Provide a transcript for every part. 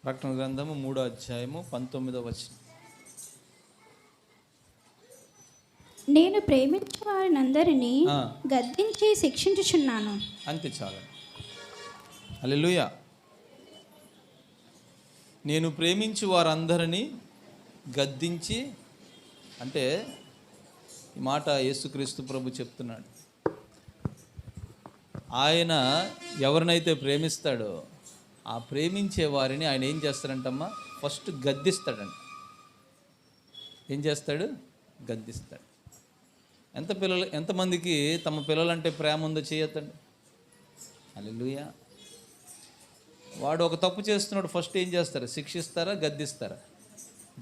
ప్రకటన గ్రంథము 3వ అధ్యాయము 19వ వచనం. నేను ప్రేమించే వారినందరినీ గద్దించి శిక్షించుచున్నాను. అంతే చాలు. హల్లెలూయా. నేను ప్రేమించి వారందరినీ గద్దించి, అంటే ఈ మాట యేసుక్రీస్తు ప్రభు చెప్తున్నాడు. ఆయన ఎవరినైతే ప్రేమిస్తాడో ఆ ప్రేమించే వారిని ఆయన ఏం చేస్తాడంటమ్మా? ఫస్ట్ గద్దిస్తాడంట. ఏం చేస్తాడు? గద్దిస్తాడు. ఎంతమందికి తమ పిల్లలంటే ప్రేమ ఉందో చేయొద్దండి. హల్లెలూయా. వాడు ఒక తప్పు చేస్తున్నాడు, ఫస్ట్ ఏం చేస్తారు? శిక్షిస్తారా? గద్దిస్తారా?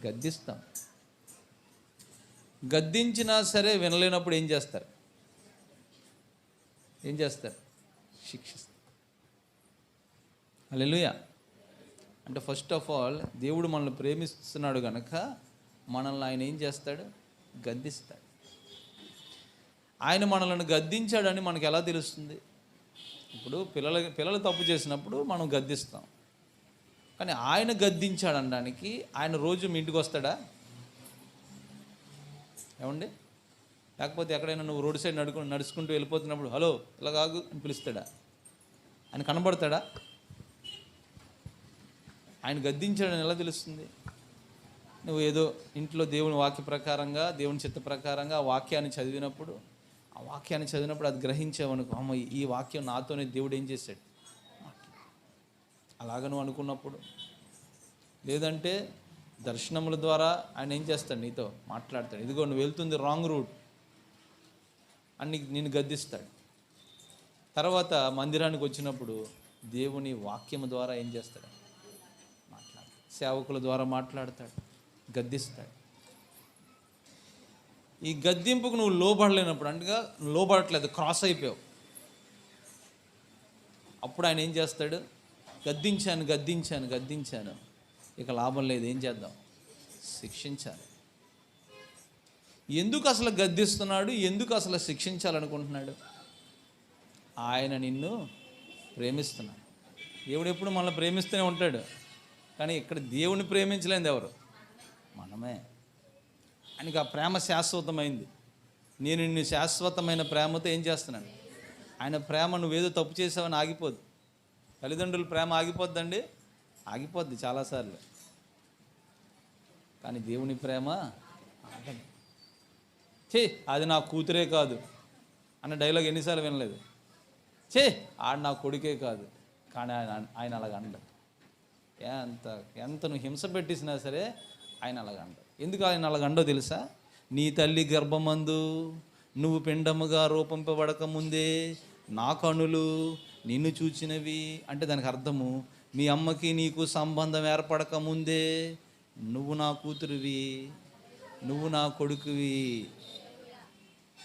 గద్దిస్తాం. గద్దించినా సరే వినలేనప్పుడు ఏం చేస్తారు? శిక్షిస్తారు. హల్లెలూయా. అంటే ఫస్ట్ ఆఫ్ ఆల్ దేవుడు మనల్ని ప్రేమిస్తున్నాడు కనుక మనల్ని ఆయన ఏం చేస్తాడు? గద్దిస్తాడు. ఆయన మనల్ని గద్దించాడని మనకు ఎలా తెలుస్తుంది? ఇప్పుడు పిల్లలు తప్పు చేసినప్పుడు మనం గద్దిస్తాం, కానీ ఆయన గద్దించాడు అనడానికి ఆయన రోజు మీ ఇంటికి వస్తాడా? ఏమండి? లేకపోతే ఎక్కడైనా నువ్వు రోడ్ సైడ్ నడుచుకుంటూ వెళ్ళిపోతున్నప్పుడు హలో ఇలా కాగు అని పిలుస్తాడా? ఆయన కనబడతాడా? ఆయన గద్దించాడని ఎలా తెలుస్తుంది? నువ్వు ఏదో ఇంట్లో దేవుని వాక్య ప్రకారంగా, దేవుని చిత్త ప్రకారంగా ఆ వాక్యాన్ని చదివినప్పుడు అది గ్రహించావనుకో, అమ్మ ఈ వాక్యం నాతోనే దేవుడు ఏం చేశాడు అలాగ నువ్వు అనుకున్నప్పుడు, లేదంటే దర్శనముల ద్వారా ఆయన ఏం చేస్తాడు? నీతో మాట్లాడతాడు. ఇదిగో నువ్వు వెళ్తుంది రాంగ్ రూట్ అని నేను గద్దిస్తాడు. తర్వాత మందిరానికి వచ్చినప్పుడు దేవుని వాక్యము ద్వారా ఏం చేస్తాడు? మాట్లాడతాడు. సేవకుల ద్వారా మాట్లాడతాడు, గద్దిస్తాడు. ఈ గద్దింపుకు నువ్వు లోబడలేనప్పుడు, అంటే లోబడట్లేదు, క్రాస్ అయిపోయావు, అప్పుడు ఆయన ఏం చేస్తాడు? గద్దించాను, ఇక లాభం లేదు, ఏం చేద్దాం? శిక్షించాలి. ఎందుకు అసలు గద్దిస్తున్నాడు? ఎందుకు అసలు శిక్షించాలనుకుంటున్నాడు? ఆయన నిన్ను ప్రేమిస్తున్నాడు. దేవుడు ఎప్పుడు మనల్ని ప్రేమిస్తూనే ఉంటాడు, కానీ ఇక్కడ దేవుని ప్రేమించలేనిది ఎవరు? మనమే. ఆయనకి ఆ ప్రేమ శాశ్వతమైంది. నేను నిన్ను శాశ్వతమైన ప్రేమతో ఏం చేస్తున్నాను? ఆయన ప్రేమ నువ్వేదో తప్పు చేసావని ఆగిపోద్ది. తల్లిదండ్రుల ప్రేమ ఆగిపోద్దండి, ఆగిపోద్ది చాలాసార్లు, కానీ దేవుని ప్రేమ ఆగదు. అది నా కూతురే కాదు అన్న డైలాగ్ ఎన్నిసార్లు వినలేదు? ఆడు నా కొడుకే కాదు, కానీ ఆయన అలాగ అంటాడు. ఎంత నువ్వు హింస పెట్టిసినా సరే ఆయన అలాగ అంటాడు. ఎందుకు ఆయన అలాగ అండో తెలుసా? నీ తల్లి గర్భమందు నువ్వు పిండముగా రూపింపబడక ముందే నా కనులు నిన్ను చూచినవి. అంటే దానికి అర్థము, మీ అమ్మకి నీకు సంబంధం ఏర్పడక ముందే నువ్వు నా కూతురువి, నువ్వు నా కొడుకువి.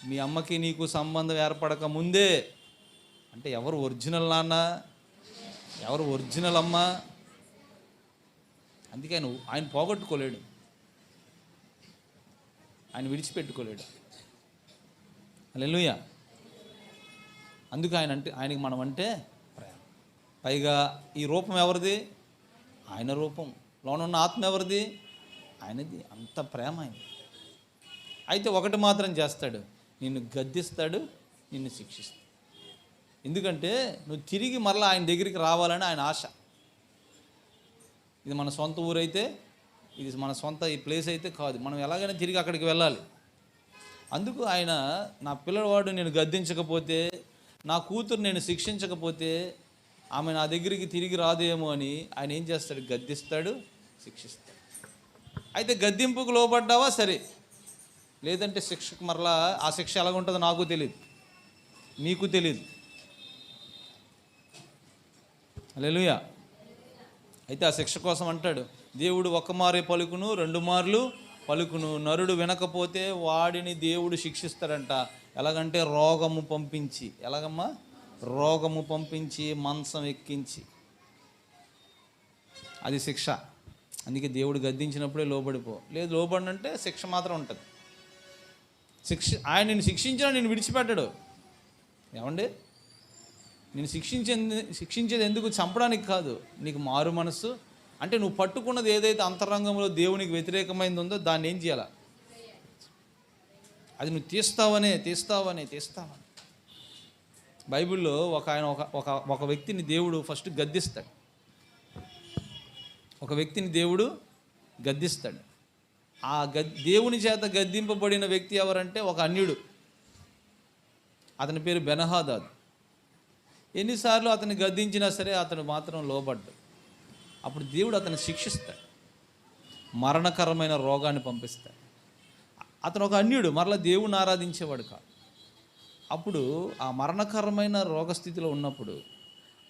మీ అమ్మకి నీకు సంబంధం ఏర్పడక ముందే. అంటే ఎవరు ఒరిజినల్ నాన్న, ఎవరు ఒరిజినల్ అమ్మ? అందుకే ఆయన పోగొట్టుకోలేడు, ఆయన విడిచిపెట్టుకోలేడు. హల్లెలూయా. అందుకు ఆయనకి మనం అంటే ప్రేమ. పైగా ఈ రూపం ఎవరిది? ఆయన రూపం. లోనున్న ఆత్మ ఎవరిది? ఆయనది. అంత ప్రేమ ఆయన. అయితే ఒకటి మాత్రం చేస్తాడు, నిన్ను గద్దిస్తాడు, నిన్ను శిక్షిస్తాడు. ఎందుకంటే నువ్వు తిరిగి మరలా ఆయన దగ్గరికి రావాలని ఆయన ఆశ. ఇది మన సొంత ఊరైతే, ఇది మన సొంత ఈ ప్లేస్ అయితే కాదు, మనం ఎలాగైనా తిరిగి అక్కడికి వెళ్ళాలి. అందుకు ఆయన, నా పిల్లవాడు నేను గద్దించకపోతే, నా కూతురు నేను శిక్షించకపోతే ఆమె నా దగ్గరికి తిరిగి రాదేమో అని ఆయన ఏం చేస్తాడు? గద్దిస్తాడు, శిక్షిస్తాడు. అయితే గద్దింపుకు లోబడ్డావా సరే, లేదంటే శిక్షకు మరలా ఆ శిక్ష ఎలాగుంటుందో నాకు తెలియదు, నీకు తెలియదు. హల్లెలూయా. అయితే ఆ శిక్ష కోసం అంటాడు దేవుడు, ఒక మారే పలుకును, 2 మార్లు పలుకును. నరుడు వినకపోతే వాడిని దేవుడు శిక్షిస్తాడంట. ఎలాగంటే రోగము పంపించి. ఎలాగమ్మా? రోగము పంపించి, మంచం ఎక్కించి. అది శిక్ష. అందుకే దేవుడు గద్దించినప్పుడే లోబడిపో. లేదు లోబడినంటే శిక్ష మాత్రం ఉంటుంది. ఆయన నిన్ను శిక్షించినా నేను విడిచిపెట్టాడు. ఏమండి? నేను శిక్షించేది ఎందుకు? చంపడానికి కాదు. నీకు మారు మనస్సు అంటే నువ్వు పట్టుకున్నది ఏదైతే అంతరంగంలో దేవునికి వ్యతిరేకమైంది ఉందో దాన్ని ఏం చేయాలా? అది నువ్వు తీస్తావని. బైబిల్లో ఒక వ్యక్తిని దేవుడు ఫస్ట్ గద్దిస్తాడు. ఆ దేవుని చేత గద్దింపబడిన వ్యక్తి ఎవరంటే ఒక అన్యుడు. అతని పేరు బెనహాదాదు. ఎన్నిసార్లు అతన్ని గద్దించినా సరే అతను మాత్రం లోబడ్డాడు. అప్పుడు దేవుడు అతన్ని శిక్షిస్తాడు, మరణకరమైన రోగాన్ని పంపిస్తాడు. అతను ఒక అన్యుడు, మరలా దేవుని ఆరాధించేవాడు కాదు. అప్పుడు ఆ మరణకరమైన రోగస్థితిలో ఉన్నప్పుడు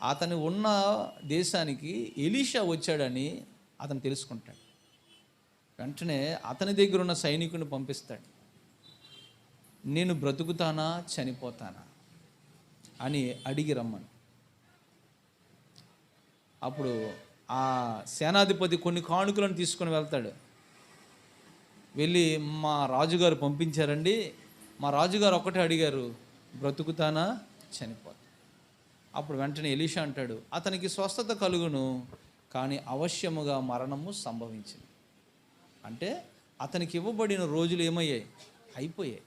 అతను ఉన్న దేశానికి ఎలీషా వచ్చాడని అతను తెలుసుకుంటాడు. వెంటనే అతని దగ్గర ఉన్న సైనికుని పంపిస్తాడు. నేను బ్రతుకుతానా చనిపోతానా అని అడిగి రమ్మని. అప్పుడు ఆ సేనాధిపతి కొన్ని కానుకలను తీసుకొని వెళ్తాడు. వెళ్ళి, మా రాజుగారు పంపించారండి, మా రాజుగారు ఒక్కటే అడిగారు, బ్రతుకుతానా చనిపోతా. అప్పుడు వెంటనే ఎలీషా అంటాడు, అతనికి స్వస్థత కలుగును, కానీ అవశ్యముగా మరణము సంభవించింది. అంటే అతనికి ఇవ్వబడిన రోజులు అయిపోయాయి.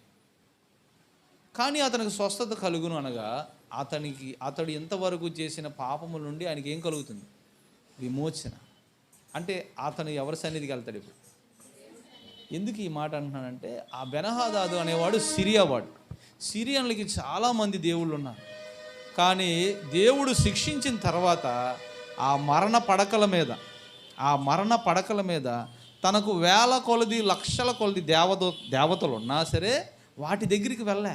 కానీ అతనికి స్వస్థత కలుగును అనగా అతడు ఎంతవరకు చేసిన పాపముల నుండి ఆయనకి ఏం కలుగుతుంది? విమోచన. అంటే అతను ఎవరి సన్నిధికి వెళ్తాడు ఇప్పుడు? ఎందుకు ఈ మాట అంటున్నానంటే, ఆ బెనహాదాదు అనేవాడు సిరియావాడు. సిరియన్లకి చాలామంది దేవుళ్ళు ఉన్నారు. కానీ దేవుడు శిక్షించిన తర్వాత ఆ మరణ పడకల మీద తనకు వేల కొలది లక్షల కొలది దేవతలు ఉన్నా సరే వాటి దగ్గరికి వెళ్ళా.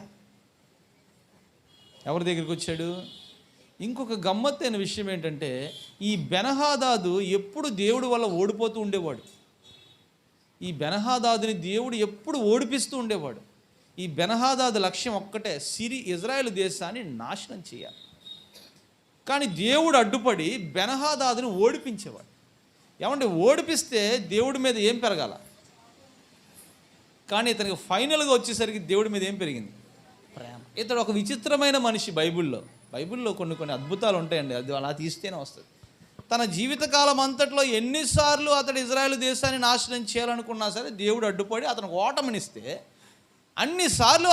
ఎవరి దగ్గరికి వచ్చాడు? ఇంకొక గమ్మత్తైన విషయం ఏంటంటే, ఈ బెనహాదాదు ఎప్పుడు దేవుడి వల్ల ఓడిపోతూ ఉండేవాడు. ఈ బెనహాదాదుని దేవుడు ఎప్పుడు ఓడిపిస్తూ ఉండేవాడు. ఈ బెనహాదాదు లక్ష్యం ఒక్కటే, ఇజ్రాయేల్ దేశాన్ని నాశనం చేయాలి. కానీ దేవుడు అడ్డుపడి బెనహాదాదుని ఓడిపించేవాడు. ఏమంటే ఓడిపిస్తే దేవుడి మీద ఏం పెరగాల? కానీ ఇతనికి ఫైనల్గా వచ్చేసరికి దేవుడి మీద ఏం పెరిగింది? ప్రేమ. ఇతడు ఒక విచిత్రమైన మనిషి. బైబిల్లో కొన్ని అద్భుతాలు ఉంటాయండి. అది అలా తీస్తేనే వస్తుంది. తన జీవితకాలం అంతట్లో ఎన్నిసార్లు అతడు ఇజ్రాయేల్ దేశాన్ని నాశనం చేయాలనుకున్నా సరే దేవుడు అడ్డుపడి అతనికి ఓటమినిస్తే, అన్నిసార్లు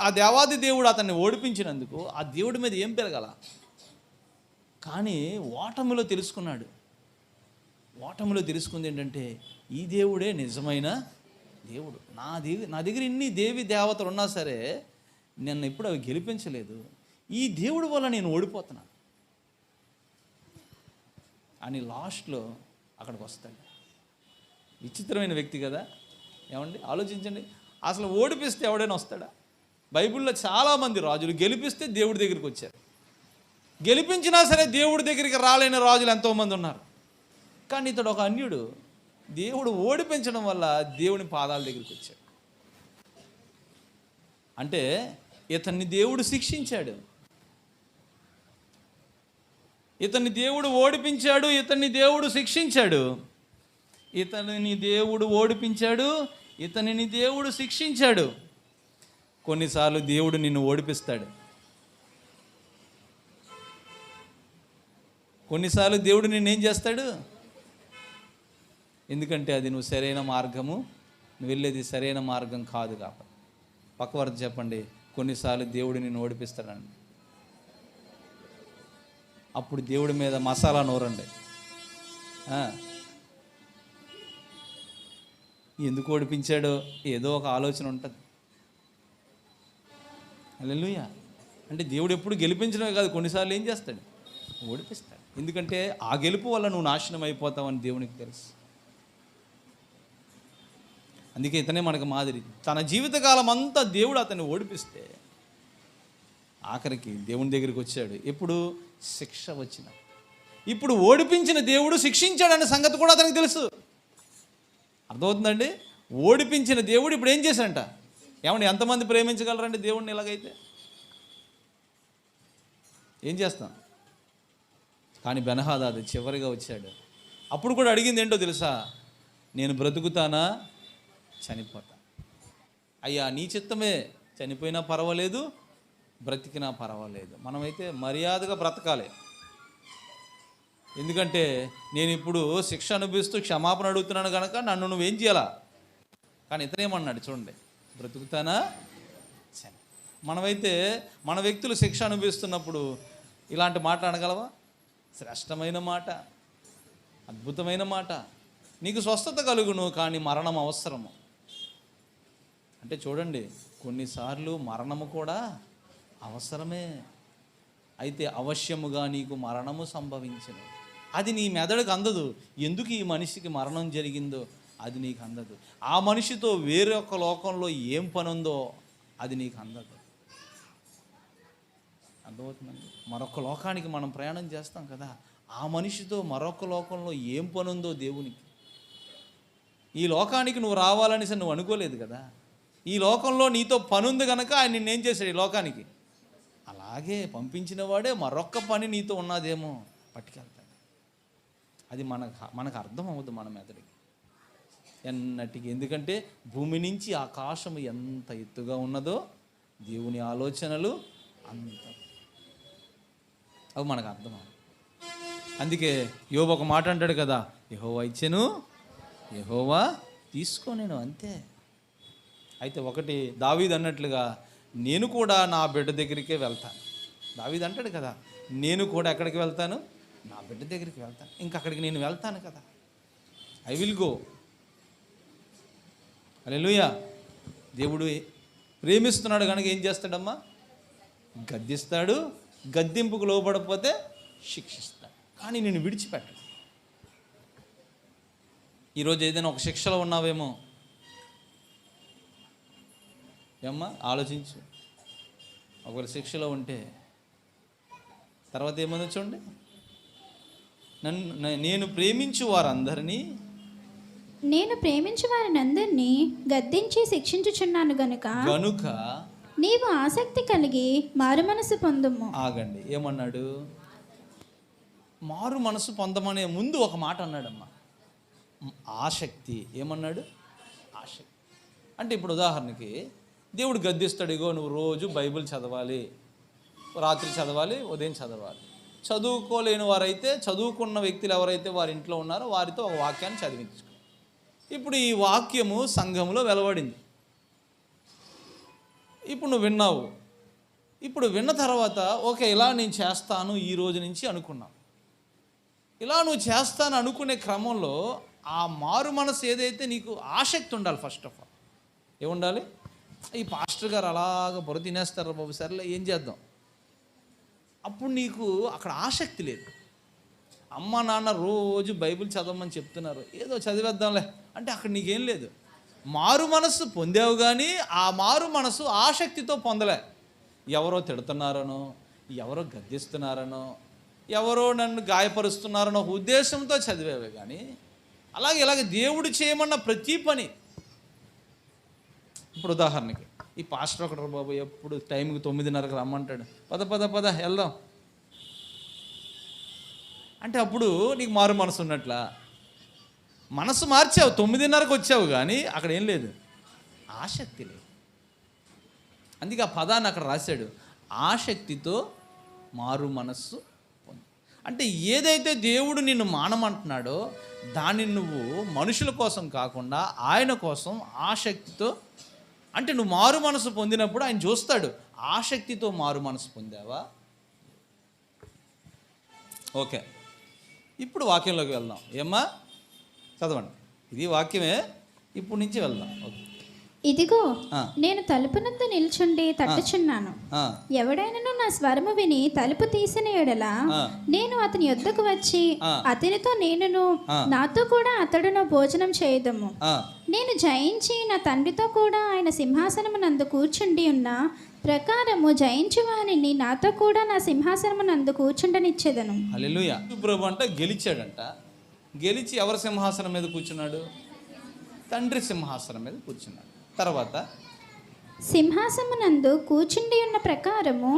ఆ దేవాది దేవుడు అతన్ని ఓడిపించినందుకు ఆ దేవుడి మీద ఏం పెరగాల? కానీ ఓటమిలో తెలుసుకుంది ఏంటంటే, ఈ దేవుడే నిజమైన దేవుడు. నా దగ్గర ఇన్ని దేవి దేవతలు ఉన్నా సరే నన్ను ఎప్పుడు అవి గెలిపించలేదు. ఈ దేవుడి వల్ల నేను ఓడిపోతున్నాను అని లాస్ట్లో అక్కడికి వస్తాడు. విచిత్రమైన వ్యక్తి కదా. ఏమండి ఆలోచించండి, అసలు ఓడిపిస్తే ఎవడైనా వస్తాడా? బైబిల్లో చాలామంది రాజులు గెలిపిస్తే దేవుడి దగ్గరికి వచ్చారు. గెలిపించినా సరే దేవుడి దగ్గరికి రాలేని రాజులు ఎంతోమంది ఉన్నారు. కానీ ఇతడు ఒక అన్యుడు, దేవుడు ఓడిపించడం వల్ల దేవుని పాదాల దగ్గరికి వచ్చాడు. అంటే ఇతన్ని దేవుడు శిక్షించాడు, ఇతన్ని దేవుడు ఓడిపించాడు, ఇతన్ని దేవుడు శిక్షించాడు. ఇతనిని దేవుడు ఓడిపించాడు, ఇతనిని దేవుడు శిక్షించాడు. కొన్నిసార్లు దేవుడు నిన్ను ఓడిపిస్తాడు, కొన్నిసార్లు దేవుడు నిన్నేం చేస్తాడు? ఎందుకంటే అది నువ్వు వెళ్ళేది సరైన మార్గం కాదు కాబట్టి. పక్కవారు చెప్పండి, కొన్నిసార్లు దేవుడు నిన్ను ఓడిపిస్తాడండి. అప్పుడు దేవుడి మీద మసాలా నూరండి. ఎందుకు ఓడిపించాడో ఏదో ఒక ఆలోచన ఉంటుంది. హల్లెలూయా. అంటే దేవుడు ఎప్పుడు గెలిపించడమే కాదు, కొన్నిసార్లు ఏం చేస్తాడు? ఓడిపిస్తాడు. ఎందుకంటే ఆ గెలుపు వల్ల నువ్వు నాశనం అయిపోతావని దేవునికి తెలుసు. అందుకే ఇతనే మనకు మాదిరి. తన జీవితకాలం అంతా దేవుడు అతన్ని ఓడిపిస్తే ఆఖరికి దేవుని దగ్గరికి వచ్చాడు. ఎప్పుడు? శిక్ష వచ్చిన. ఇప్పుడు ఓడిపించిన దేవుడు శిక్షించాడనే సంగతి కూడా అతనికి తెలుసు. అర్థమవుతుందండి? ఓడిపించిన దేవుడు ఇప్పుడు ఏం చేశాడంట? ఏమండి, ఎంతమంది ప్రేమించగలరండి దేవుడిని ఇలాగైతే? ఏం చేస్తాం? కానీ బెనహాదాదు చివరిగా వచ్చాడు. అప్పుడు కూడా అడిగింది ఏంటో తెలుసా? నేను బ్రతుకుతానా చనిపోతా? అయ్యా నీ చిత్తమే, చనిపోయినా పర్వాలేదు, బ్రతికినా పర్వాలేదు, మనమైతే మర్యాదగా బ్రతకాలి. ఎందుకంటే నేను ఇప్పుడు శిక్ష అనుభవిస్తూ క్షమాపణ అడుగుతున్నాను కనుక నన్ను నువ్వేం చేయాలా. కానీ ఇతనేమన్నాడు చూడండి, బ్రతుకుతానా సరే. మనమైతే మన వ్యక్తులు శిక్ష అనుభవిస్తున్నప్పుడు ఇలాంటి మాట అనగలవా? శ్రేష్టమైన మాట, అద్భుతమైన మాట, నీకు స్వస్థత కలుగును కానీ మరణం అవసరము. అంటే చూడండి, కొన్నిసార్లు మరణము కూడా అవసరమే. అయితే అవశ్యముగా నీకు మరణము సంభవించను. అది నీ మెదడుకు అందదు. ఎందుకు ఈ మనిషికి మరణం జరిగిందో అది నీకు అందదు. ఆ మనిషితో వేరొక లోకంలో ఏం పని ఉందో అది నీకు అందదు. అర్థమవుతుందండి? మరొక లోకానికి మనం ప్రయాణం చేస్తాం కదా, ఆ మనిషితో మరొక లోకంలో ఏం పని ఉందో దేవునికి. ఈ లోకానికి నువ్వు రావాలని నువ్వు అనుకోలేదు కదా, ఈ లోకంలో నీతో పని ఉంది కనుక ఆయన నిన్నేం చేశాడు ఈ లోకానికి. అలాగే పంపించిన వాడే మరొక్క పని నీతో ఉన్నదేమో పట్టుకెళ్తాడు. అది మనకు అర్థం అవ్వదు మన మెదడికి ఎన్నటికి. ఎందుకంటే భూమి నుంచి ఆకాశం ఎంత ఎత్తుగా ఉన్నదో దేవుని ఆలోచనలు అంత, అవి మనకు అర్థం అవ్వదు. అందుకే యోబు ఒక మాట అంటాడు కదా, యెహోవా ఇచ్చెను యెహోవా తీసుకోనేను, అంతే. అయితే ఒకటి దావీదు అన్నట్లుగా నేను కూడా నా బిడ్డ దగ్గరికే వెళ్తాను. దావీదు అంటాడు కదా, నేను కూడా ఎక్కడికి వెళ్తాను, నా బిడ్డ దగ్గరికి వెళ్తాను. ఇంకా అక్కడికి నేను వెళ్తాను కదా, ఐ విల్ గో. హల్లెలూయా. దేవుడు ప్రేమిస్తున్నాడు కనుక ఏం చేస్తాడమ్మా, గద్దిస్తాడు. గద్దింపుకు లోబడకపోతే శిక్షిస్తాడు, కానీ నేను విడిచిపెట్టడు. ఈరోజు ఏదైనా ఒక శిక్షలో ఉన్నావేమో, ఏమ్మా ఆలోచించు. ఒకవేళ శిక్షలో ఉంటే తర్వాత ఏమన్నా చూడండి, నేను ప్రేమించు వారందరినీ గద్దించి శిక్షించుచున్నాను గనుక నీవు ఆసక్తి కలిగి మారు మనసు పొందుము. ఆగండి, ఏమన్నాడు? మారు మనసు పొందమనే ముందు ఒక మాట అన్నాడమ్మా, ఆసక్తి. ఏమన్నాడు? ఆసక్తి. అంటే ఇప్పుడు ఉదాహరణకి దేవుడు గద్దిస్తాడు, ఇగో నువ్వు రోజు బైబిల్ చదవాలి, రాత్రి చదవాలి, ఉదయం చదవాలి. చదువుకోలేని వారైతే, చదువుకున్న వ్యక్తులు ఎవరైతే వారి ఇంట్లో ఉన్నారో వారితో ఒక వాక్యాన్ని చదివించుకో. ఇప్పుడు ఈ వాక్యము సంఘంలో వెలువడింది, ఇప్పుడు నువ్వు విన్నావు. ఇప్పుడు విన్న తర్వాత ఓకే ఇలా నేను చేస్తాను ఈ రోజు నుంచి అనుకున్నావు. ఇలా నువ్వు చేస్తాను అనుకునే క్రమంలో ఆ మారు మనసు ఏదైతే నీకు ఆసక్తి ఉండాలి. ఫస్ట్ ఆఫ్ ఆల్ ఏముండాలి? ఈ పాస్టర్ గారు అలాగ బుర్ర తినేస్తారు బాబు, సర్లే ఏం చేద్దాం. అప్పుడు నీకు అక్కడ ఆసక్తి లేదు. అమ్మ నాన్న రోజు బైబిల్ చదవమని చెప్తున్నారు, ఏదో చదివేద్దాంలే అంటే అక్కడ నీకేం లేదు. మారు మనసు పొందావు కానీ ఆ మారు మనసు ఆసక్తితో పొందలే. ఎవరో తిడుతున్నారనో, ఎవరో గద్దిస్తున్నారనో, ఎవరో నన్ను గాయపరుస్తున్నారనో ఒక ఉద్దేశంతో చదివేవే కానీ ఇలాగే దేవుడు చేయమన్న ప్రతి పని. ఇప్పుడు ఉదాహరణకి ఈ పాస్టర్ ఒకటి బాబు ఎప్పుడు టైంకి 9:30కి రమ్మంటాడు, పద వెళ్దాం అంటే అప్పుడు నీకు మారు మనసు ఉన్నట్లా. మనసు మార్చావు, 9:30కి వచ్చావు కానీ అక్కడ ఏం లేదు, ఆసక్తి లేదు. అందుకే ఆ పదాన్ని అక్కడ రాశాడు, ఆసక్తితో మారు మనస్సు పొందు. అంటే ఏదైతే దేవుడు నిన్ను మానమంటున్నాడో దాన్ని నువ్వు మనుషుల కోసం కాకుండా ఆయన కోసం ఆసక్తితో, అంటే నువ్వు మారు మనసు పొందినప్పుడు ఆయన చూస్తాడు, ఆసక్తితో మారు మనసు పొందావా. ఓకే, ఇప్పుడు వాక్యంలోకి వెళ్దాం. ఏమ్మా చదవండి, ఇది వాక్యమే, ఇప్పుడు నుంచి వెళ్దాం. ఓకే. ఇదిగో నేను తలుపునందు నిల్చుండి తట్టుచున్నాను, ఎవడైనను నా స్వరము విని తలుపు తీసిన యెడల నేను అతని యొద్దకు వచ్చి అతనితో నేనును నాతో కూడా అతడును భోజనం చేయుదుము. నేను జయించి నా తండ్రితో కూడా ఆయన సింహాసనమునందు కూర్చుండి ఉన్న ప్రకారము జయించు వానిని నాతో కూడా నా సింహాసనమునందు కూర్చుండనిచ్చేదను. హల్లెలూయా. ప్రభు అంటే గెలిచాడంట. గెలిచి ఎవరి సింహాసనం మీద కూర్చున్నాడు? తండ్రి సింహాసనం మీద కూర్చున్నాడు. తర్వాత సింహాసనమునందు కూర్చుండి ఉన్న ప్రకారము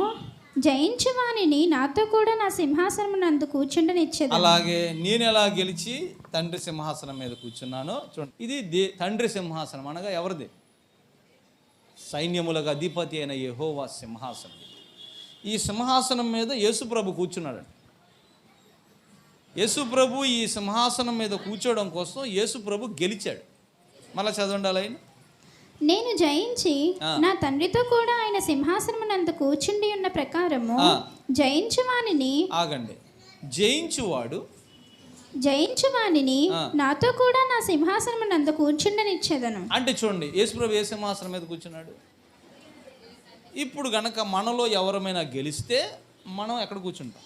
జయించు వానిని నాతో కూడా నా సింహాసనమునందు కూర్చుండనిచ్చేదను. అలాగే నేను ఎలా గెలిచి తండ్రి సింహాసనం మీద కూర్చున్నానో చూడండి. ఇది తండ్రి సింహాసనం అనగా ఎవరిది? సైన్యములకు అధిపతి అయిన యెహోవా సింహాసనం. ఈ సింహాసనం మీద యేసు ప్రభు కూర్చున్నాడు. యేసు ప్రభు ఈ సింహాసనం మీద కూర్చోవడం కోసం యేసు ప్రభు గెలిచాడు. మళ్ళీ చదవండి ఆయన. నేను జయించి నా తండ్రితో కూడా ఆయన సింహాసనమునందు కూర్చుండి ఉన్న ప్రకారము జయించువానిని. ఆగండి. జయించువాడు జయించువానిని నాతో కూడా నా సింహాసనమునందు కూర్చుండనిచ్చేదను. అంటే చూడండి, యేసు ప్రభు ఏ సింహాసనం మీద కూర్చున్నాడు? ఇప్పుడు గనక మనలో ఎవరమైనా గెలిస్తే మనం ఎక్కడ కూర్చుంటాం?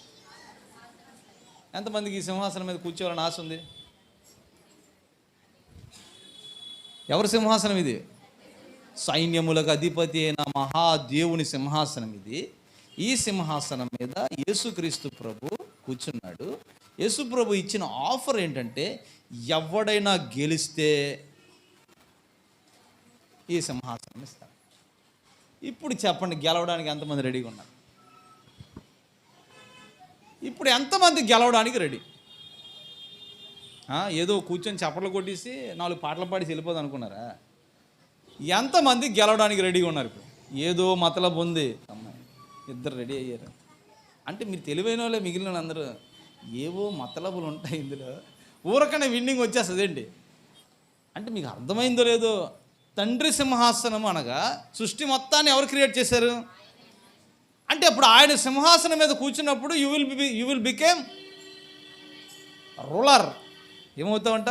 ఎంతమందికి ఈ సింహాసనం మీద కూర్చోవాలని ఆశ ఉంది? ఎవరి సింహాసనం ఇది? సైన్యములకు అధిపతి అయిన మహాదేవుని సింహాసనం ఇది. ఈ సింహాసనం మీద యేసుక్రీస్తు ప్రభు కూర్చున్నాడు. యేసు ప్రభు ఇచ్చిన ఆఫర్ ఏంటంటే, ఎవడైనా గెలిస్తే ఈ సింహాసనం ఇస్తాడు. ఇప్పుడు చెప్పండి, గెలవడానికి ఎంతమంది రెడీగా ఉన్నారు? ఇప్పుడు ఎంతమంది గెలవడానికి రెడీ? ఏదో కూర్చొని చప్పట్లు కొట్టేసి 4 పాటలు పాడి వెళ్ళిపోదు అనుకున్నారా? ఎంతమంది గెలవడానికి రెడీగా ఉన్నారు? ఇప్పుడు ఏదో మతలబు ఉంది, అమ్మాయి 2 రెడీ అయ్యారు అంటే మీరు తెలివైన వాళ్ళే. మిగిలిన అందరూ ఏవో మతలబులు ఉంటాయి ఇందులో, ఊరకనే విన్నింగ్ వచ్చేస్తుంది ఏంటి అంటే మీకు అర్థమైందో లేదో. తండ్రి సింహాసనం అనగా సృష్టి మొత్తాన్ని ఎవరు క్రియేట్ చేశారు అంటే, అప్పుడు ఆయన సింహాసనం మీద కూర్చున్నప్పుడు యూ విల్ బికేమ్ రూలర్. ఏమవుతావంట?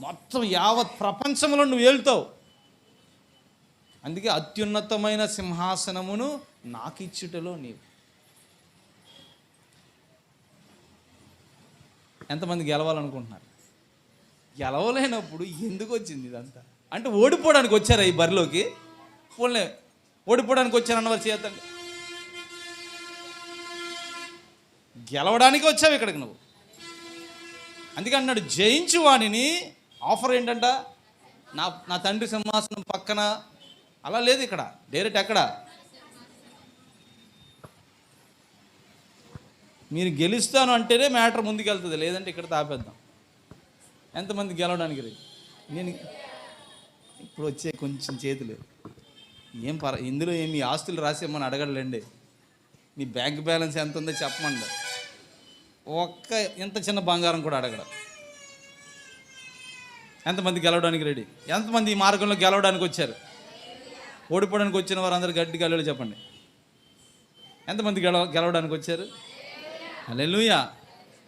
మొత్తం యావత్ ప్రపంచంలో నువ్వు వెళ్తావు. అందుకే అత్యున్నతమైన సింహాసనమును నాకు ఇచ్చుటలో నీవు. ఎంతమంది గెలవాలనుకుంటున్నారు? గెలవలేనప్పుడు ఎందుకు వచ్చింది ఇదంతా? అంటే ఓడిపోవడానికి వచ్చారా ఈ బరిలోకి? పోలే, ఓడిపోవడానికి వచ్చారన్నవారు చేతండి. గెలవడానికి వచ్చావు ఇక్కడికి నువ్వు. అందుకే అన్నాడు, జయించు వాణిని. ఆఫర్ ఏంటంట? నా తండ్రి సింహాసనం పక్కన. అలా లేదు ఇక్కడ, డైరెక్ట్ ఎక్కడ? మీరు గెలుస్తాను అంటేనే మ్యాటర్ ముందుకెళ్తుంది, లేదంటే ఇక్కడ తాపేద్దాం. ఎంతమంది గెలవడానికి రేపు? నేను ఇప్పుడు వచ్చే కొంచెం చేతులు ఏం ఇందులో ఏమి ఆస్తులు రాసేమని అడగడండి. మీ బ్యాంక్ బ్యాలెన్స్ ఎంత ఉందో చెప్పమండి. ఒక్క ఎంత చిన్న బంగారం కూడా అడగడం. ఎంతమంది గెలవడానికి రెడీ? ఎంతమంది ఈ మార్గంలో గెలవడానికి వచ్చారు? ఓడిపోవడానికి వచ్చిన వారు అందరూ గట్టిగా గెలవలు చెప్పండి. ఎంతమంది గెలవడానికి వచ్చారు? హల్లెలూయా.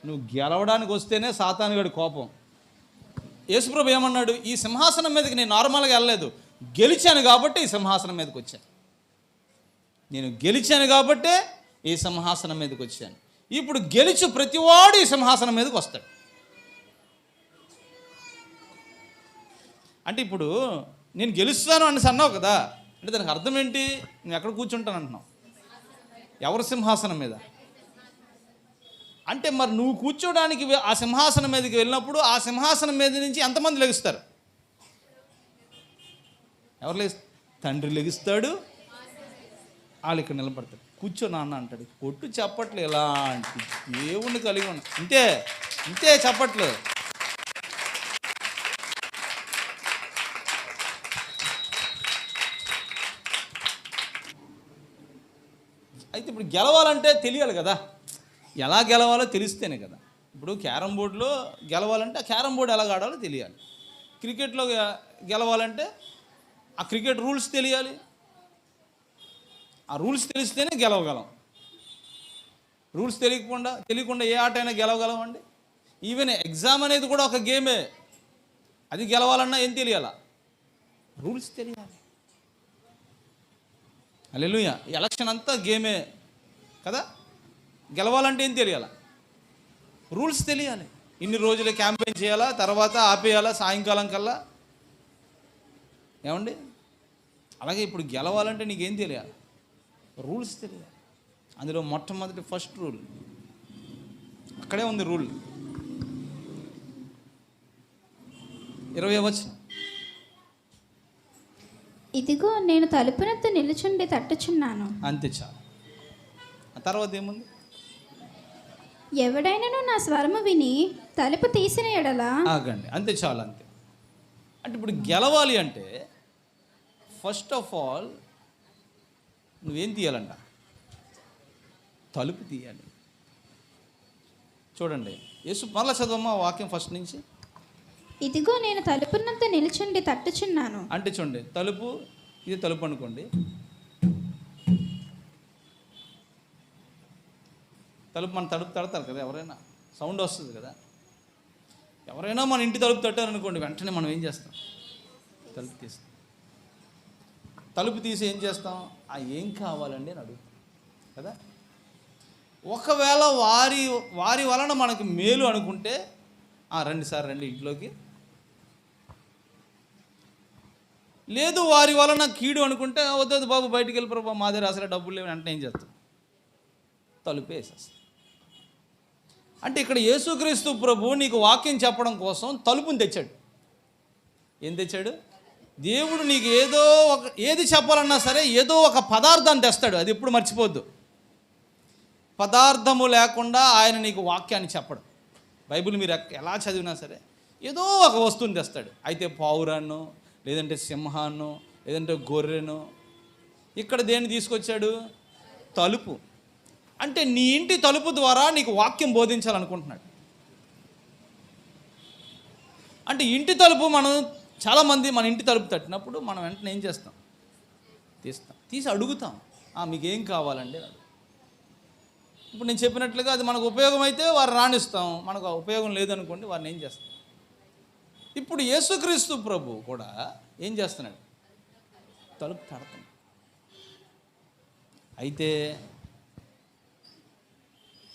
నువ్వు గెలవడానికి వస్తేనే సాతానుగాడి కోపం. యేసుప్రభు ఏమన్నాడు? ఈ సింహాసనం మీదకి నేను నార్మల్గా వెళ్ళలేదు, గెలిచాను కాబట్టి ఈ సింహాసనం మీదకి వచ్చాను. నేను గెలిచాను కాబట్టే ఈ సింహాసనం మీదకి వచ్చాను. ఇప్పుడు గెలిచు ప్రతివాడు ఈ సింహాసనం మీదకి వస్తాడు. అంటే ఇప్పుడు నేను గెలుస్తాను అని అన్నావు కదా, అంటే దానికి అర్థం ఏంటి? నేను ఎక్కడ కూర్చుంటాను అంటున్నావు? ఎవరి సింహాసనం మీద? అంటే మరి నువ్వు కూర్చోడానికి ఆ సింహాసనం మీదకి వెళ్ళినప్పుడు ఆ సింహాసనం మీద నుంచి ఎంతమంది లెగుస్తారు? ఎవరు లెగుస్తారు? తండ్రి లెగుస్తాడు, వాళ్ళు ఇక్కడ నిలబడతాడు. కూర్చో నాన్న అంటాడు. కొట్టు చప్పట్లు ఎలాంటి దేవుణ్ణి కలిగి ఉన్నా. ఇంతే ఇంతే చప్పట్లు. అయితే ఇప్పుడు గెలవాలంటే తెలియాలి కదా, ఎలా గెలవాలో తెలిస్తేనే కదా. ఇప్పుడు క్యారమ్ బోర్డులో గెలవాలంటే ఆ క్యారమ్ బోర్డు ఎలా ఆడాలో తెలియాలి. క్రికెట్లో గెలవాలంటే ఆ క్రికెట్ రూల్స్ తెలియాలి. ఆ రూల్స్ తెలిస్తేనే గెలవగలం. రూల్స్ తెలియకుండా ఏ ఆట అయినా గెలవగలమండి. ఈవెన్ ఎగ్జామ్ అనేది కూడా ఒక గేమే. అది గెలవాలన్నా ఏం తెలియాలా? రూల్స్ తెలియాలి. హల్లెలూయా. ఎలక్షన్ అంతా గేమే కదా. గెలవాలంటే ఏం తెలియాలా? రూల్స్ తెలియాలి. ఇన్ని రోజులు క్యాంపెయిన్ చేయాలా, తర్వాత ఆపేయాలా సాయంకాలం కల్లా. ఏమండి? అలాగే ఇప్పుడు గెలవాలంటే నీకేం తెలియాలి? రూల్స్ తెలియాలి. అందులో మొట్టమొదటి ఫస్ట్ రూల్ అక్కడే ఉంది. రూల్ 20వ వచనం. ఇదిగో నేను తలుపునొద్ద నిలుచుండి తట్టుచున్నాను. అంతే చాలు. ఆ తర్వాత ఏముంది? ఎవడైనాను నా స్వరము విని తలుపు తీసిన ఎడల. ఆగండి, అంతే చాలు. అంతే. అంటే ఇప్పుడు గెలవాలి అంటే ఫస్ట్ ఆఫ్ ఆల్ నువ్వేం తీయాలంట? తలుపు తీయాలి. చూడండి యేసు, మరలా చదవమ్మా వాక్యం ఫస్ట్ నుంచి. ఇదిగో నేను తలుపునంత నిల్చుండి తట్టుచున్నాను. అంటే చూడండి, తలుపు, ఇది తలుపు అనుకోండి. తలుపు మన తలుపు తడతారు కదా, ఎవరైనా సౌండ్ వస్తుంది కదా. ఎవరైనా మన ఇంటి తలుపు తట్టారనుకోండి, వెంటనే మనం ఏం చేస్తాం? తలుపు తీస్తాం. తలుపు తీసి ఏం చేస్తాం? ఏం కావాలండి అని అడుగుతాం కదా. ఒకవేళ వారి వలన మనకు మేలు అనుకుంటే, రండి సార్ రండి ఇంట్లోకి. లేదు వారి వలన కీడు అనుకుంటే, వద్దు బాబు బయటికి వెళ్ళిపోరు, మా దగ్గర అసలు డబ్బులు లేవు అంటే ఏం చేస్తాం? తలుపే వేసేస్తాం. అంటే ఇక్కడ యేసుక్రీస్తు ప్రభు నీకు వాక్యం చెప్పడం కోసం తలుపుని తెచ్చాడు. ఏం తెచ్చాడు? దేవుడు నీకు ఏది చెప్పాలన్నా సరే ఏదో ఒక పదార్థాన్ని తెస్తాడు. అది ఎప్పుడు మర్చిపోద్దు. పదార్థము లేకుండా ఆయన నీకు వాక్యాన్ని చెప్పడు. బైబిల్ మీరు ఎలా చదివినా సరే ఏదో ఒక వస్తువుని తెస్తాడు. అయితే పావురాన్నో, లేదంటే సింహాన్నో, లేదంటే గొర్రెనో. ఇక్కడ దేన్ని తీసుకొచ్చాడు? తలుపు. అంటే నీ ఇంటి తలుపు ద్వారా నీకు వాక్యం బోధించాలనుకుంటున్నాడు. అంటే ఇంటి తలుపు, మనం చాలామంది మన ఇంటి తలుపు తట్టినప్పుడు మనం వెంటనే ఏం చేస్తాం? తీసి అడుగుతాం, మీకేం కావాలండి? ఇప్పుడు నేను చెప్పినట్లుగా అది మనకు ఉపయోగం అయితే వారు రాణిస్తాం, మనకు ఉపయోగం లేదనుకోండి వారిని ఏం చేస్తాం? ఇప్పుడు యేసుక్రీస్తు ప్రభు కూడా ఏం చేస్తున్నాడు? తలుపు తడతాడు. అయితే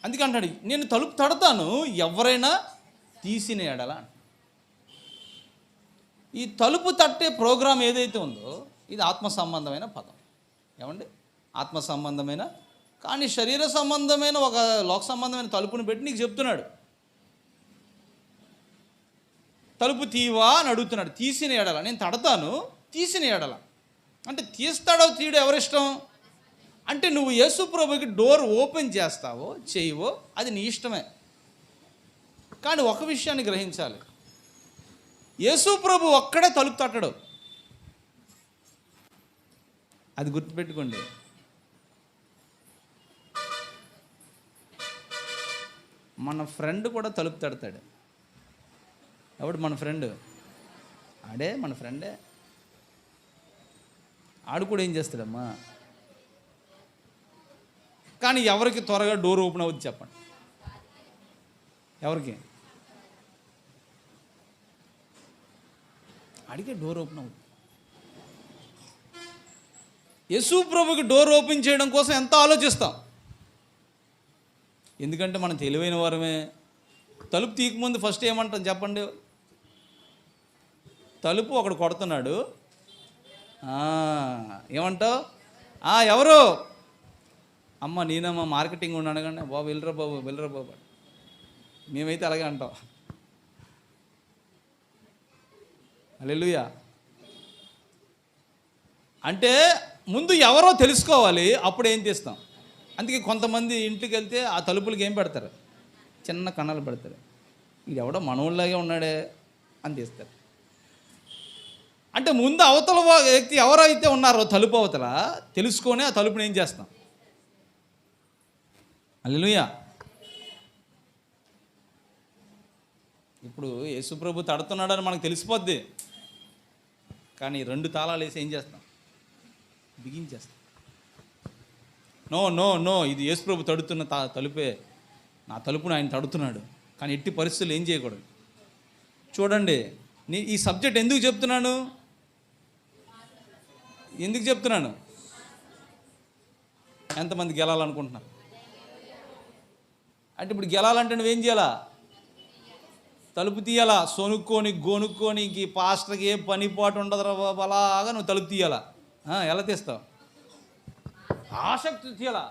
అందుకే అంటాడు, నేను తలుపు తడతాను, ఎవరైనా తీసిన ఎడల. ఈ తలుపు తట్టే ప్రోగ్రాం ఏదైతే ఉందో ఇది ఆత్మ సంబంధమైన పదం. ఏమండి? ఆత్మ సంబంధమైన, కానీ శరీర సంబంధమైన ఒక లోక సంబంధమైన తలుపుని పెట్టి నీకు చెప్తున్నాడు. తలుపు తీవా అని అడుగుతున్నాడు. తీసిన ఎడల, నేను తడతాను, తీసిన ఎడల. అంటే తీస్తాడో తీయడో ఎవరిష్టం? అంటే నువ్వు యేసు ప్రభుకి డోర్ ఓపెన్ చేస్తావో చేయవో అది నీ ఇష్టమే. కానీ ఒక విషయాన్ని గ్రహించాలి, యేసు ప్రభు ఒక్కడే తలుపు తట్టడు. అది గుర్తుపెట్టుకోండి. మన ఫ్రెండ్ కూడా తలుపు తడతాడు. ఎవడు మన ఫ్రెండ్? ఆడే మన ఫ్రెండే. ఆడు కూడా ఏం చేస్తాడమ్మా? కానీ ఎవరికి త్వరగా డోర్ ఓపెన్ అవుద్ది చెప్పండి? ఎవరికి? అడిగే డోర్ ఓపెన్ అవుతుంది. యేసు ప్రభుకి డోర్ ఓపెన్ చేయడం కోసం ఎంత ఆలోచిస్తాం. ఎందుకంటే మనం తెలివైన వారమే. తలుపు తీయకముందు ఫస్ట్ ఏమంటాం చెప్పండి? తలుపు ఒకడు కొడుతున్నాడు, ఏమంటావు? ఎవరు? అమ్మ నేనమ్మా, మార్కెటింగ్ ఉన్నాను కానీ బాబు వెళ్ళరా బాబు. మేమైతే అలాగే అంటాం. హల్లెలూయా. అంటే ముందు ఎవరో తెలుసుకోవాలి, అప్పుడు ఏం తీస్తాం. అందుకే కొంతమంది ఇంటికి వెళ్తే ఆ తలుపులకి ఏం పెడతారు? చిన్న కన్నాలు పెడతారు. ఇది ఎవడో మనవుల్లాగే ఉన్నాడే అని తీస్తారు. అంటే ముందు అవతల వ్యక్తి ఎవరైతే ఉన్నారో తలుపు అవతల తెలుసుకొని ఆ తలుపుని ఏం చేస్తాం? హల్లెలూయా. ఇప్పుడు యేసుప్రభు తడుతున్నాడని మనకు తెలిసిపోద్ది, కానీ 2 తాళాలు వేసి ఏం చేస్తాం? బిగించేస్తాం. నో ఇది యేసుప్రభు తడుతున్న తలుపే, నా తలుపును ఆయన తడుతున్నాడు. కానీ ఎట్టి పరిస్థితులు ఏం చేయకూడదు. చూడండి, ఈ సబ్జెక్ట్ ఎందుకు చెప్తున్నాను? ఎంతమంది గెలాలనుకుంటున్నారు? అంటే ఇప్పుడు గెలాలంటే నువ్వేం చేయాలా? తలుపు తీయాలా. గొనుక్కొని ఇంక పాస్టర్కి ఏ పని పాటు ఉండదు బాబు, అలాగా నువ్వు తలుపు తీయాలా. ఎలా తీస్తావు? ఆసక్తి తీయాలా.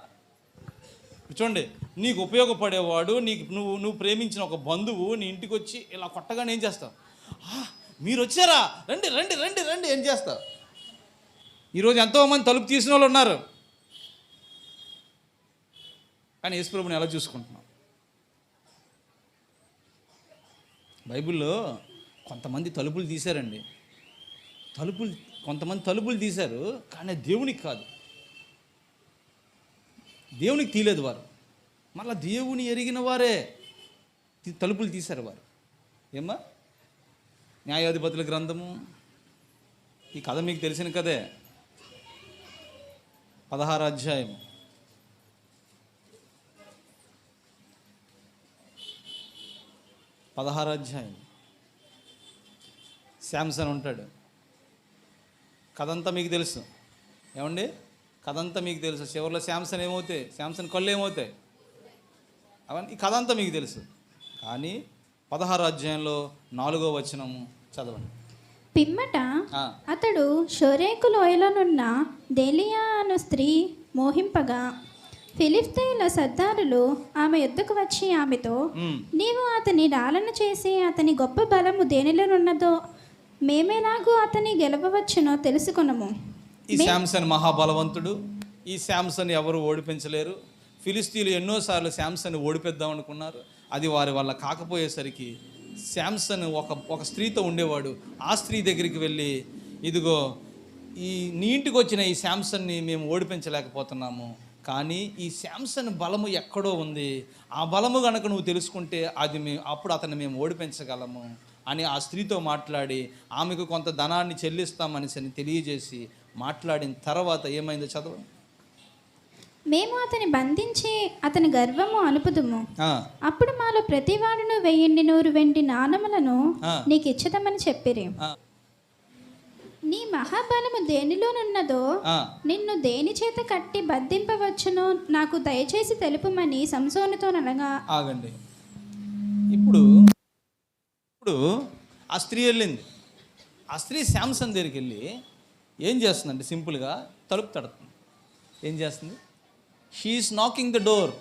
చూడండి, నీకు ఉపయోగపడేవాడు, నువ్వు ప్రేమించిన ఒక బంధువు నీ ఇంటికి వచ్చి ఇలా కొట్టగానే ఏం చేస్తావు? మీరు వచ్చారా, రండి రండి రండి రండి ఏం చేస్తావు? ఈరోజు ఎంతోమంది తలుపు తీసిన వాళ్ళు ఉన్నారు, కానీ యేసుప్రభుని ఎలా చూసుకుంటున్నాం? బైబిల్లో కొంతమంది తలుపులు తీశారండి. కొంతమంది తలుపులు తీశారు, కానీ దేవునికి కాదు. దేవునికి తీయలేదు వారు. మళ్ళీ దేవుని ఎరిగిన వారే తలుపులు తీశారు వారు. ఏమ్మా? న్యాయాధిపతుల గ్రంథము, ఈ కథ మీకు తెలిసిన కదే. 16వ అధ్యాయం. శాంసన్ ఉంటాడు. కథంతా మీకు తెలుసు. ఏమండి? కథంతా మీకు తెలుసు. చివరిలో శాంసన్ కళ్ళు ఏమవుతాయి అవన్నీ ఈ కథ అంతా మీకు తెలుసు. కానీ 16వ అధ్యాయంలో 4వ వచనము చదవండి. పిమ్మట అతడు షోరేకు లోయలోనున్న దెలియా అను స్త్రీ మోహింపగా ఫిలిష్తీయుల సర్దారులు ఆమె యొద్దకు వచ్చి ఆమెతో, నీవు అతని లాలన చేసి అతని గొప్ప బలము దేనిలోనున్నదో మేమెలాగూ అతని గెలవవచ్చునో తెలుసుకొనము. ఈ శాంసన్ మహాబలవంతుడు. ఈ శాంసన్ ఎవరు ఓడిపించలేరు. ఫిలిస్తీన్లు ఎన్నోసార్లు శాంసన్ ఓడిపిద్దాం అనుకున్నారు. అది వారి వల్ల కాకపోయేసరికి శాంసన్ ఒక స్త్రీతో ఉండేవాడు. ఆ స్త్రీ దగ్గరికి వెళ్ళి, ఇదిగో నీ ఇంటికి వచ్చిన ఈ శాంసన్ని మేము ఓడిపించలేకపోతున్నాము, కానీ ఈ శాంసన్ బలము ఎక్కడో ఉంది, ఆ బలము కనుక నువ్వు తెలుసుకుంటే అప్పుడు అతన్ని మేము ఓడిపించగలము అని ఆ స్త్రీతో మాట్లాడి ఆమెకు కొంత ధనాన్ని చెల్లిస్తామని తెలియజేసి మాట్లాడిన తర్వాత ఏమైందో చదవ. మేము అతని బంధించి అతని గర్వము అనుపుదుము, అప్పుడు మాలో ప్రతివాడును 1,100 వెండి నాణములను నీకు ఇచ్చదమని చెప్పిరి. నీ మహాబలము దేనిలోనున్నదో నిన్ను దేని చేత కట్టి బంధింపవచ్చునో నాకు దయచేసి తెలుపుమని సంసోనుతో అనగా. ఆగండి. ఇప్పుడు ఆ స్త్రీ వెళ్ళింది. ఆ స్త్రీ శాంసన్ దగ్గరికి వెళ్ళి ఏం చేస్తుందంటే సింపుల్గా తలుపు తడుతుంది. ఏం చేస్తుంది? She's knocking the door.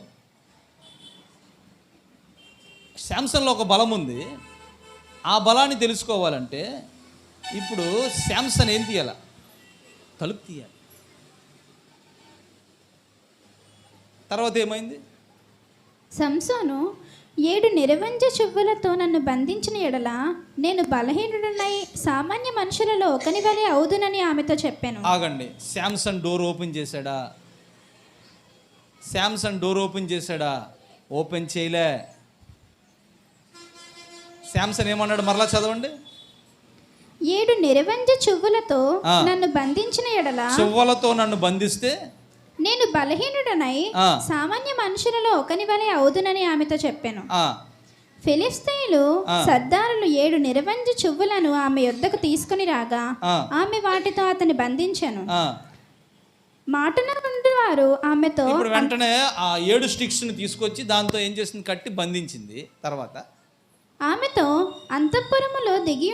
శాంసన్లో ఒక బలం ఉంది. ఆ బలాన్ని తెలుసుకోవాలంటే ఇప్పుడు శాంసన్ ఏం తీయాల? తలుపు తీయాలి. తర్వాత ఏమైంది? సంసోను 7 నిరవంజ చువ్వులతో నన్ను బంధించిన ఎడల నేను బలహీనుడనై సామాన్య మనుషులలో ఒకని వలె అవుదునని ఆమెతో చెప్పాను. ఆగండి. శాంసన్ డోర్ ఓపెన్ చేశాడా? ఓపెన్ చేయలే. శాంసన్ ఏమన్నాడు? మరలా చదవండి. 7 నిరవంజ చువ్వులతో నన్ను బంధించిన ఎడల, చువ్వలతో నన్ను బంధిస్తే నేను బలహీనుడనై సామాన్య మనుషులలో ఒకని వలె అవుదునని ఆమెతో చెప్పాను. ఫిలిష్తీయులు సర్దారులు 7 నిరవంజ చువ్వులను ఆమె యొద్దకు తీసుకుని రాగా ఆమె వాటితో అతన్ని బంధించాను. మాటలో ఉండేవారు ఆమెతో ఇప్పుడు వెంటనే ఆ 7 స్టిక్స్ని తీసుకొచ్చి దాంతో ఏం చేసింది? కట్టి బంధించింది. తర్వాత ఆమెతో అంతఃపురములో దిగి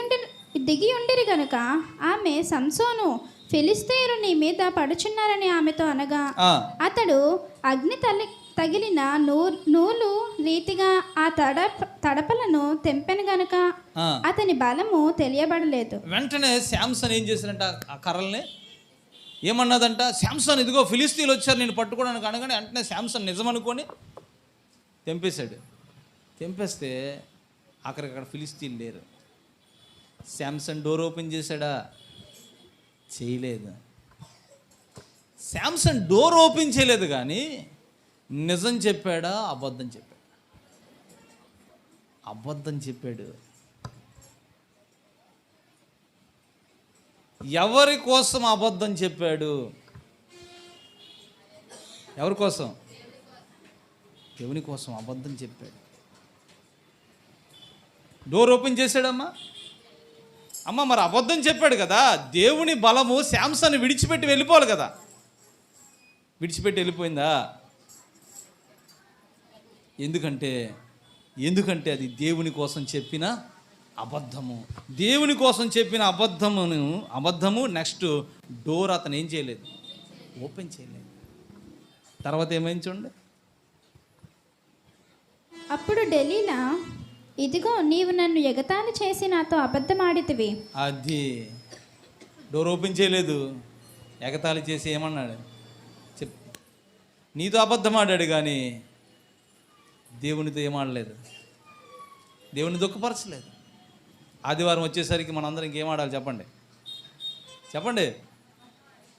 ఉండిరి గనుక ఆమె, సంసోను, ఫిలిష్తీయులు నీ మీద పడుచున్నారని ఆమెతో అనగా అతడు అగ్ని తగిలిన నూలు రీతిగా ఆ తడపలను తెంపెను గనుక అతని బలము తెలియబడలేదు. వెంటనే శాంసన్ ఏం చేశారంట? ఆ కర్రల్ని ఏమన్నదంట? శాంసన్, ఇదిగో ఫిలిస్తీన్లు వచ్చారు నేను పట్టుకోవడానికి అనగానే వెంటనే శాంసన్ నిజమనుకొని తెంపేశాడు. తెంపేస్తే అక్కడ ఫిలిస్తీన్లు లేరు. శాంసన్ డోర్ ఓపెన్ చేశాడా? చేయలేదు. శాంసన్ డోర్ ఓపెన్ చేయలేదు, కానీ నిజం చెప్పాడా? అబద్ధం చెప్పాడు. ఎవరి కోసం అబద్ధం చెప్పాడు? ఎవరి కోసం? దేవుని కోసం అబద్ధం చెప్పాడు. డోర్ ఓపెన్ చేశాడమ్మా. మరి అబద్ధం చెప్పాడు కదా. దేవుని బలము శాంసన్ విడిచిపెట్టి వెళ్ళిపోవాలి కదా. విడిచిపెట్టి వెళ్ళిపోయిందా? ఎందుకంటే అది దేవుని కోసం చెప్పిన అబద్ధము. దేవుని కోసం చెప్పిన అబద్ధము. నెక్స్ట్ డోర్ అతను ఏం చేయలేదు? ఓపెన్ చేయలేదు. తర్వాత ఏమైంది చూడండి. అప్పుడు డెలీలా, ఇదిగో నీవు నన్ను ఎగతాళి చేసి నాతో అబద్ధమాడితివి. అది డోర్ ఓపెన్ చేయలేదు, ఎగతాళి చేసి ఏమన్నాడు? నీతో అబద్ధమాడాడు, కానీ దేవునితో ఏమాడలేదు, దేవుని దుఃఖపరచలేదు. ఆదివారం వచ్చేసరికి మనందరం ఇంకేం ఆడాలి చెప్పండి.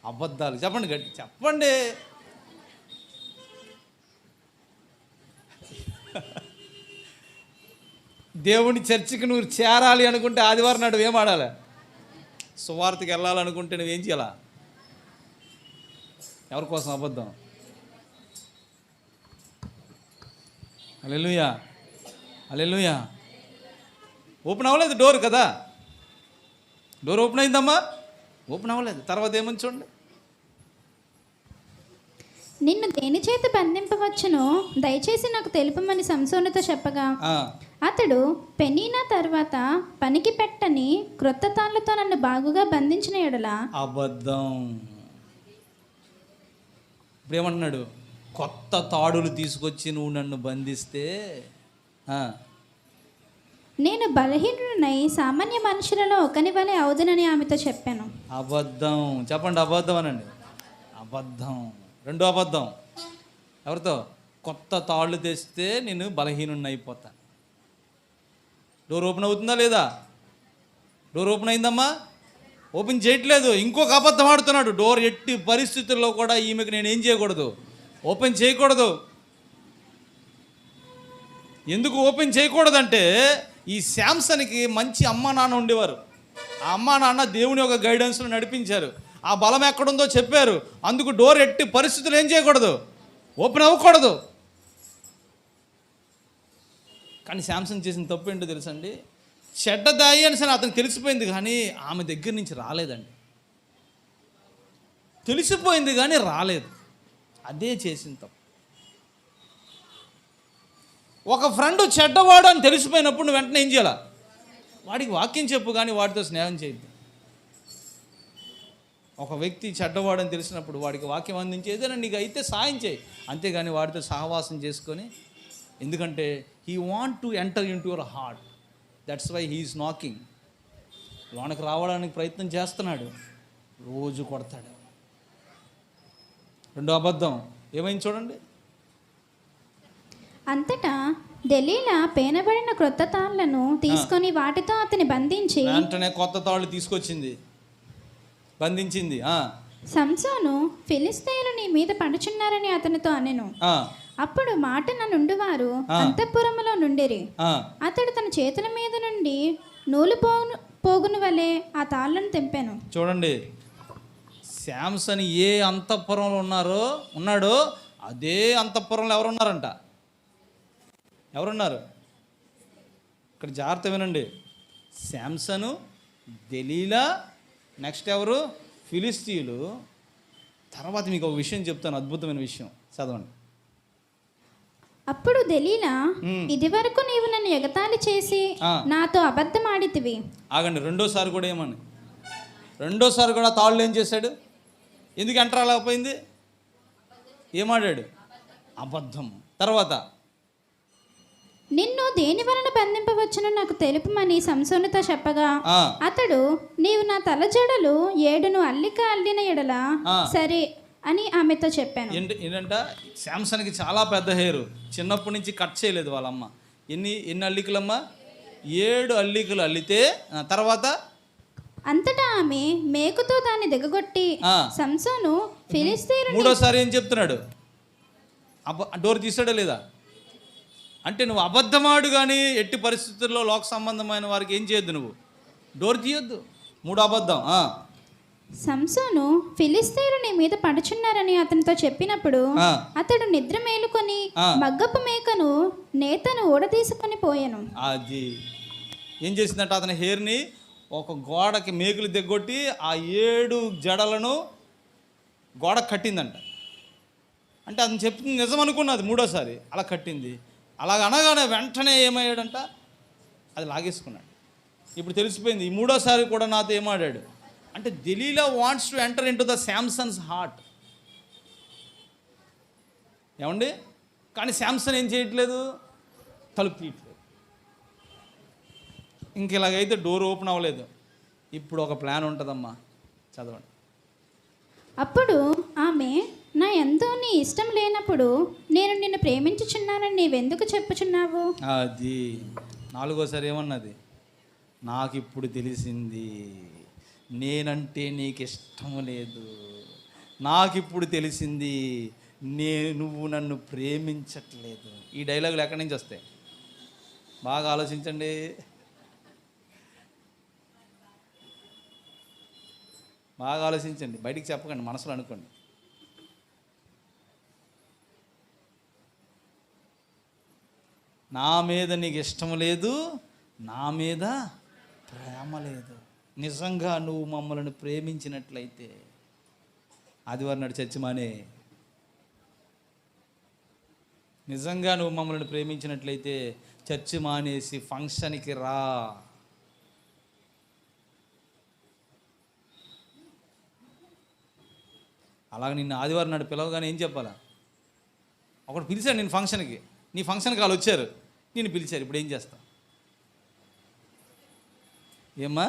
అబద్ధాలు చెప్పండి, గట్టి చెప్పండి. దేవుని చర్చికి నువ్వు చేరాలి అనుకుంటే ఆదివారం నాడు ఏం ఆడాలి? సువార్తకి వెళ్ళాలనుకుంటే నువ్వేం చేయాలా? ఎవరి కోసం అబద్ధం? హల్లెలూయా, హల్లెలూయా. ఓపెన్ అవ్వలేదు డోర్ కదా, డోర్ ఓపెన్ అయిందమ్మా, ఓపెన్ అవ్వలేదు. తర్వాత ఏమని చూడండి, నిన్ను దేని చేత బంధింపవచ్చునో దయచేసి నాకు తెలుపమని సంసోనుతో చెప్పగా అతడు పెనీనా తర్వాత పనికి పెట్టని క్రొత్త తాళ్లతో నన్ను బాగుగా బంధించిన ఎడల. అబద్ధం. ఇప్పుడు ఏమంటున్నాడు? కొత్త తాడులు తీసుకొచ్చి నువ్వు నన్ను బంధిస్తే నేను బలహీనుడినై సామాన్య మనుషులలో ఒకని వలె అవుదునని ఆమెతో చెప్పాను. అబద్ధం. చెప్పండి, అబద్ధం అనండి. అబద్ధం. రెండో అబద్ధం ఎవరితో? కొత్త తాళ్ళు తెస్తే నేను బలహీనుడిని అయిపోతా. డోర్ ఓపెన్ అవుతుందా లేదా? డోర్ ఓపెన్ అయిందమ్మా, ఓపెన్ చేయట్లేదు. ఇంకొక అబద్ధం ఆడుతున్నాడు. డోర్ ఎట్టి పరిస్థితుల్లో కూడా ఈమెకు నేను ఏం చేయకూడదు, ఓపెన్ చేయకూడదు. ఎందుకు ఓపెన్ చేయకూడదంటే ఈ శాంసన్కి మంచి అమ్మా నాన్న ఉండేవారు. ఆ అమ్మా నాన్న దేవుని యొక్క గైడెన్స్లో నడిపించారు. ఆ బలం ఎక్కడుందో చెప్పారు. అందుకు డోర్ ఎట్టి పరిస్థితులు ఏం చేయకూడదు, ఓపెన్ అవ్వకూడదు. కానీ శాంసన్ చేసిన తప్పు ఏంటో తెలుసండి? చెడ్డదాయి అని సరే అతనికి తెలిసిపోయింది, కానీ ఆమె దగ్గర నుంచి రాలేదండి. తెలిసిపోయింది కానీ రాలేదు. అదే చేసిన తప్పు. ఒక ఫ్రెండ్ చెడ్డవాడు అని తెలిసిపోయినప్పుడు నువ్వు వెంటనే ఏం చేయాలా? వాడికి వాక్యం చెప్పు, కానీ వాడితో స్నేహం చేయద్దు. ఒక వ్యక్తి చెడ్డవాడు అని తెలిసినప్పుడు వాడికి వాక్యం అందించి ఏదైనా నీకు అయితే సాయం చేయి, అంతేగాని వాడితో సహవాసం చేసుకొని. ఎందుకంటే he want to enter in to your heart, that's why he is knocking. లోనకి రావడానికి ప్రయత్నం చేస్తున్నాడు, రోజు కొడతాడు. రెండో అబద్ధం ఏమైంది చూడండి. అంతటా దెలీలా పేనబడిన క్రొత్త తాళ్లను తీసుకొని వాటితో అతని బంధించి, వెంటనే కొత్త తాళ్ళు తీసుకొచ్చింది, బంధించింది. సంసోను ఫిలిష్తీయులు నీ మీద పడుచున్నారని అతనితో అనెను. అప్పుడు మాట నుండివారు అంతఃపురములో నుండిరి. అతడు తన చేతుల మీద నుండి నూలు పోగును వలె ఆ తాళ్లను తెంపాను. చూడండి, శాంసన్ ఏ అంతఃపురంలో ఉన్నాడో అదే అంతఃపురంలో ఎవరున్నారంట? ఎవరున్నారు? ఇక్కడ జాగ్రత్త వినండి. శాంసను, దెలీలా, నెక్స్ట్ ఎవరు? ఫిలిష్తీయులు. తర్వాత మీకు ఒక విషయం చెప్తాను, అద్భుతమైన విషయం, చదవండి. అప్పుడు దెలీలా, ఇది వరకు నీవు నన్ను ఎగతాళి చేసి నాతో అబద్ధం ఆడితివి. ఆగండి, రెండోసారి కూడా ఏమని? రెండోసారి కూడా తాళ్ళు ఏం చేశాడు? ఎందుకు ఎంటర్ అలకపోయింది? ఏమాడాడు? అబద్ధం. తర్వాత నిన్ను దేని వలన బంధింపవచ్చునో నాకు తెలుపమని సంసోనుతో చెప్పగా అతడు, నీవు నా తల జడలు 7 అల్లిక అల్లిన ఎడల సరే అని ఆమెతో చెప్పాను. ఏంటంట? శాంసన్కి చాలా పెద్ద హెయిర్, చిన్నప్పటి నుంచి కట్ చేయలేదు వాళ్ళమ్మ. ఎన్ని అల్లికలమ్మా? 7 అల్లికలు అల్లితే తర్వాత అంతటా ఆమె మేకుతో దాన్ని దిగగొట్టి సంసోను ఫిలిష్తీయులు. మూడోసారి ఏం చెప్తున్నాడు? డోర్ తీసాడా లేదా? అంటే నువ్వు అబద్ధమాడు, కానీ ఎట్టి పరిస్థితుల్లో లోక సంబంధమైన వారికి ఏం చేయొద్దు, నువ్వు డోర్ తీయొద్దు. మూడో అబద్ధం. సంసోను ఫిలిష్తీయులు నీ మీద పడుచున్నారని అతనితో చెప్పినప్పుడు అతడు నిద్ర మేలుకొని మగ్గపు మేకను నేతను ఊడదీసుకొని పోయాను. అది ఏం చేసిందంట? అతని హెయిర్ని ఒక గోడకి మేకులు దిగ్గొట్టి ఆ 7 జడలను గోడ కట్టిందంట. అంటే అతను చెప్తుంది నిజం అనుకున్నది. మూడోసారి అలా కట్టింది. అలాగ అనగానే వెంటనే ఏమయ్యాడంట? అది లాగేసుకున్నాడు. ఇప్పుడు తెలిసిపోయింది. ఈ మూడోసారి కూడా నాతో ఏమాడాడు అంటే Delilah wants to enter in to the Samson's heart. ఏమండి? కానీ శాంసన్ ఏం చేయట్లేదు, తలుపు తీయట్లేదు. ఇంక ఇలాగైతే డోర్ ఓపెన్ అవ్వలేదు. ఇప్పుడు ఒక ప్లాన్ ఉంటుందమ్మా, చదవండి. అప్పుడు ఆమె, నా ఎంతో నీ ఇష్టం లేనప్పుడు నేను నిన్ను ప్రేమించుచున్నానని నీవెందుకు చెప్పుచున్నావు? అది నాలుగోసారి ఏమన్నది? నాకు ఇప్పుడు తెలిసింది, నేనంటే నీకు ఇష్టం లేదు. నాకు ఇప్పుడు తెలిసింది, నువ్వు నన్ను ప్రేమించట్లేదు. ఈ డైలాగులు ఎక్కడి నుంచి వస్తాయి? బాగా ఆలోచించండి. బాగా ఆలోచించండి, బయటికి చెప్పకండి, మనసులో అనుకోండి. నా మీద నీకు ఇష్టం లేదు, నా మీద ప్రేమ లేదు. నిజంగా నువ్వు మమ్మల్ని ప్రేమించినట్లయితే ఆదివారం నాడు చర్చి మానే. నిజంగా నువ్వు మమ్మల్ని ప్రేమించినట్లయితే చర్చి మానేసి ఫంక్షన్కి రా. అలాగ నిన్ను ఆదివారం నాడు పిలవగానే ఏం చెప్పాలా? ఒకడు పిలిచాడు నేను ఫంక్షన్కి, నీ ఫంక్షన్కి వాళ్ళు వచ్చారు, నేను పిలిచారు, ఇప్పుడు ఏం చేస్తా? ఏమ్మా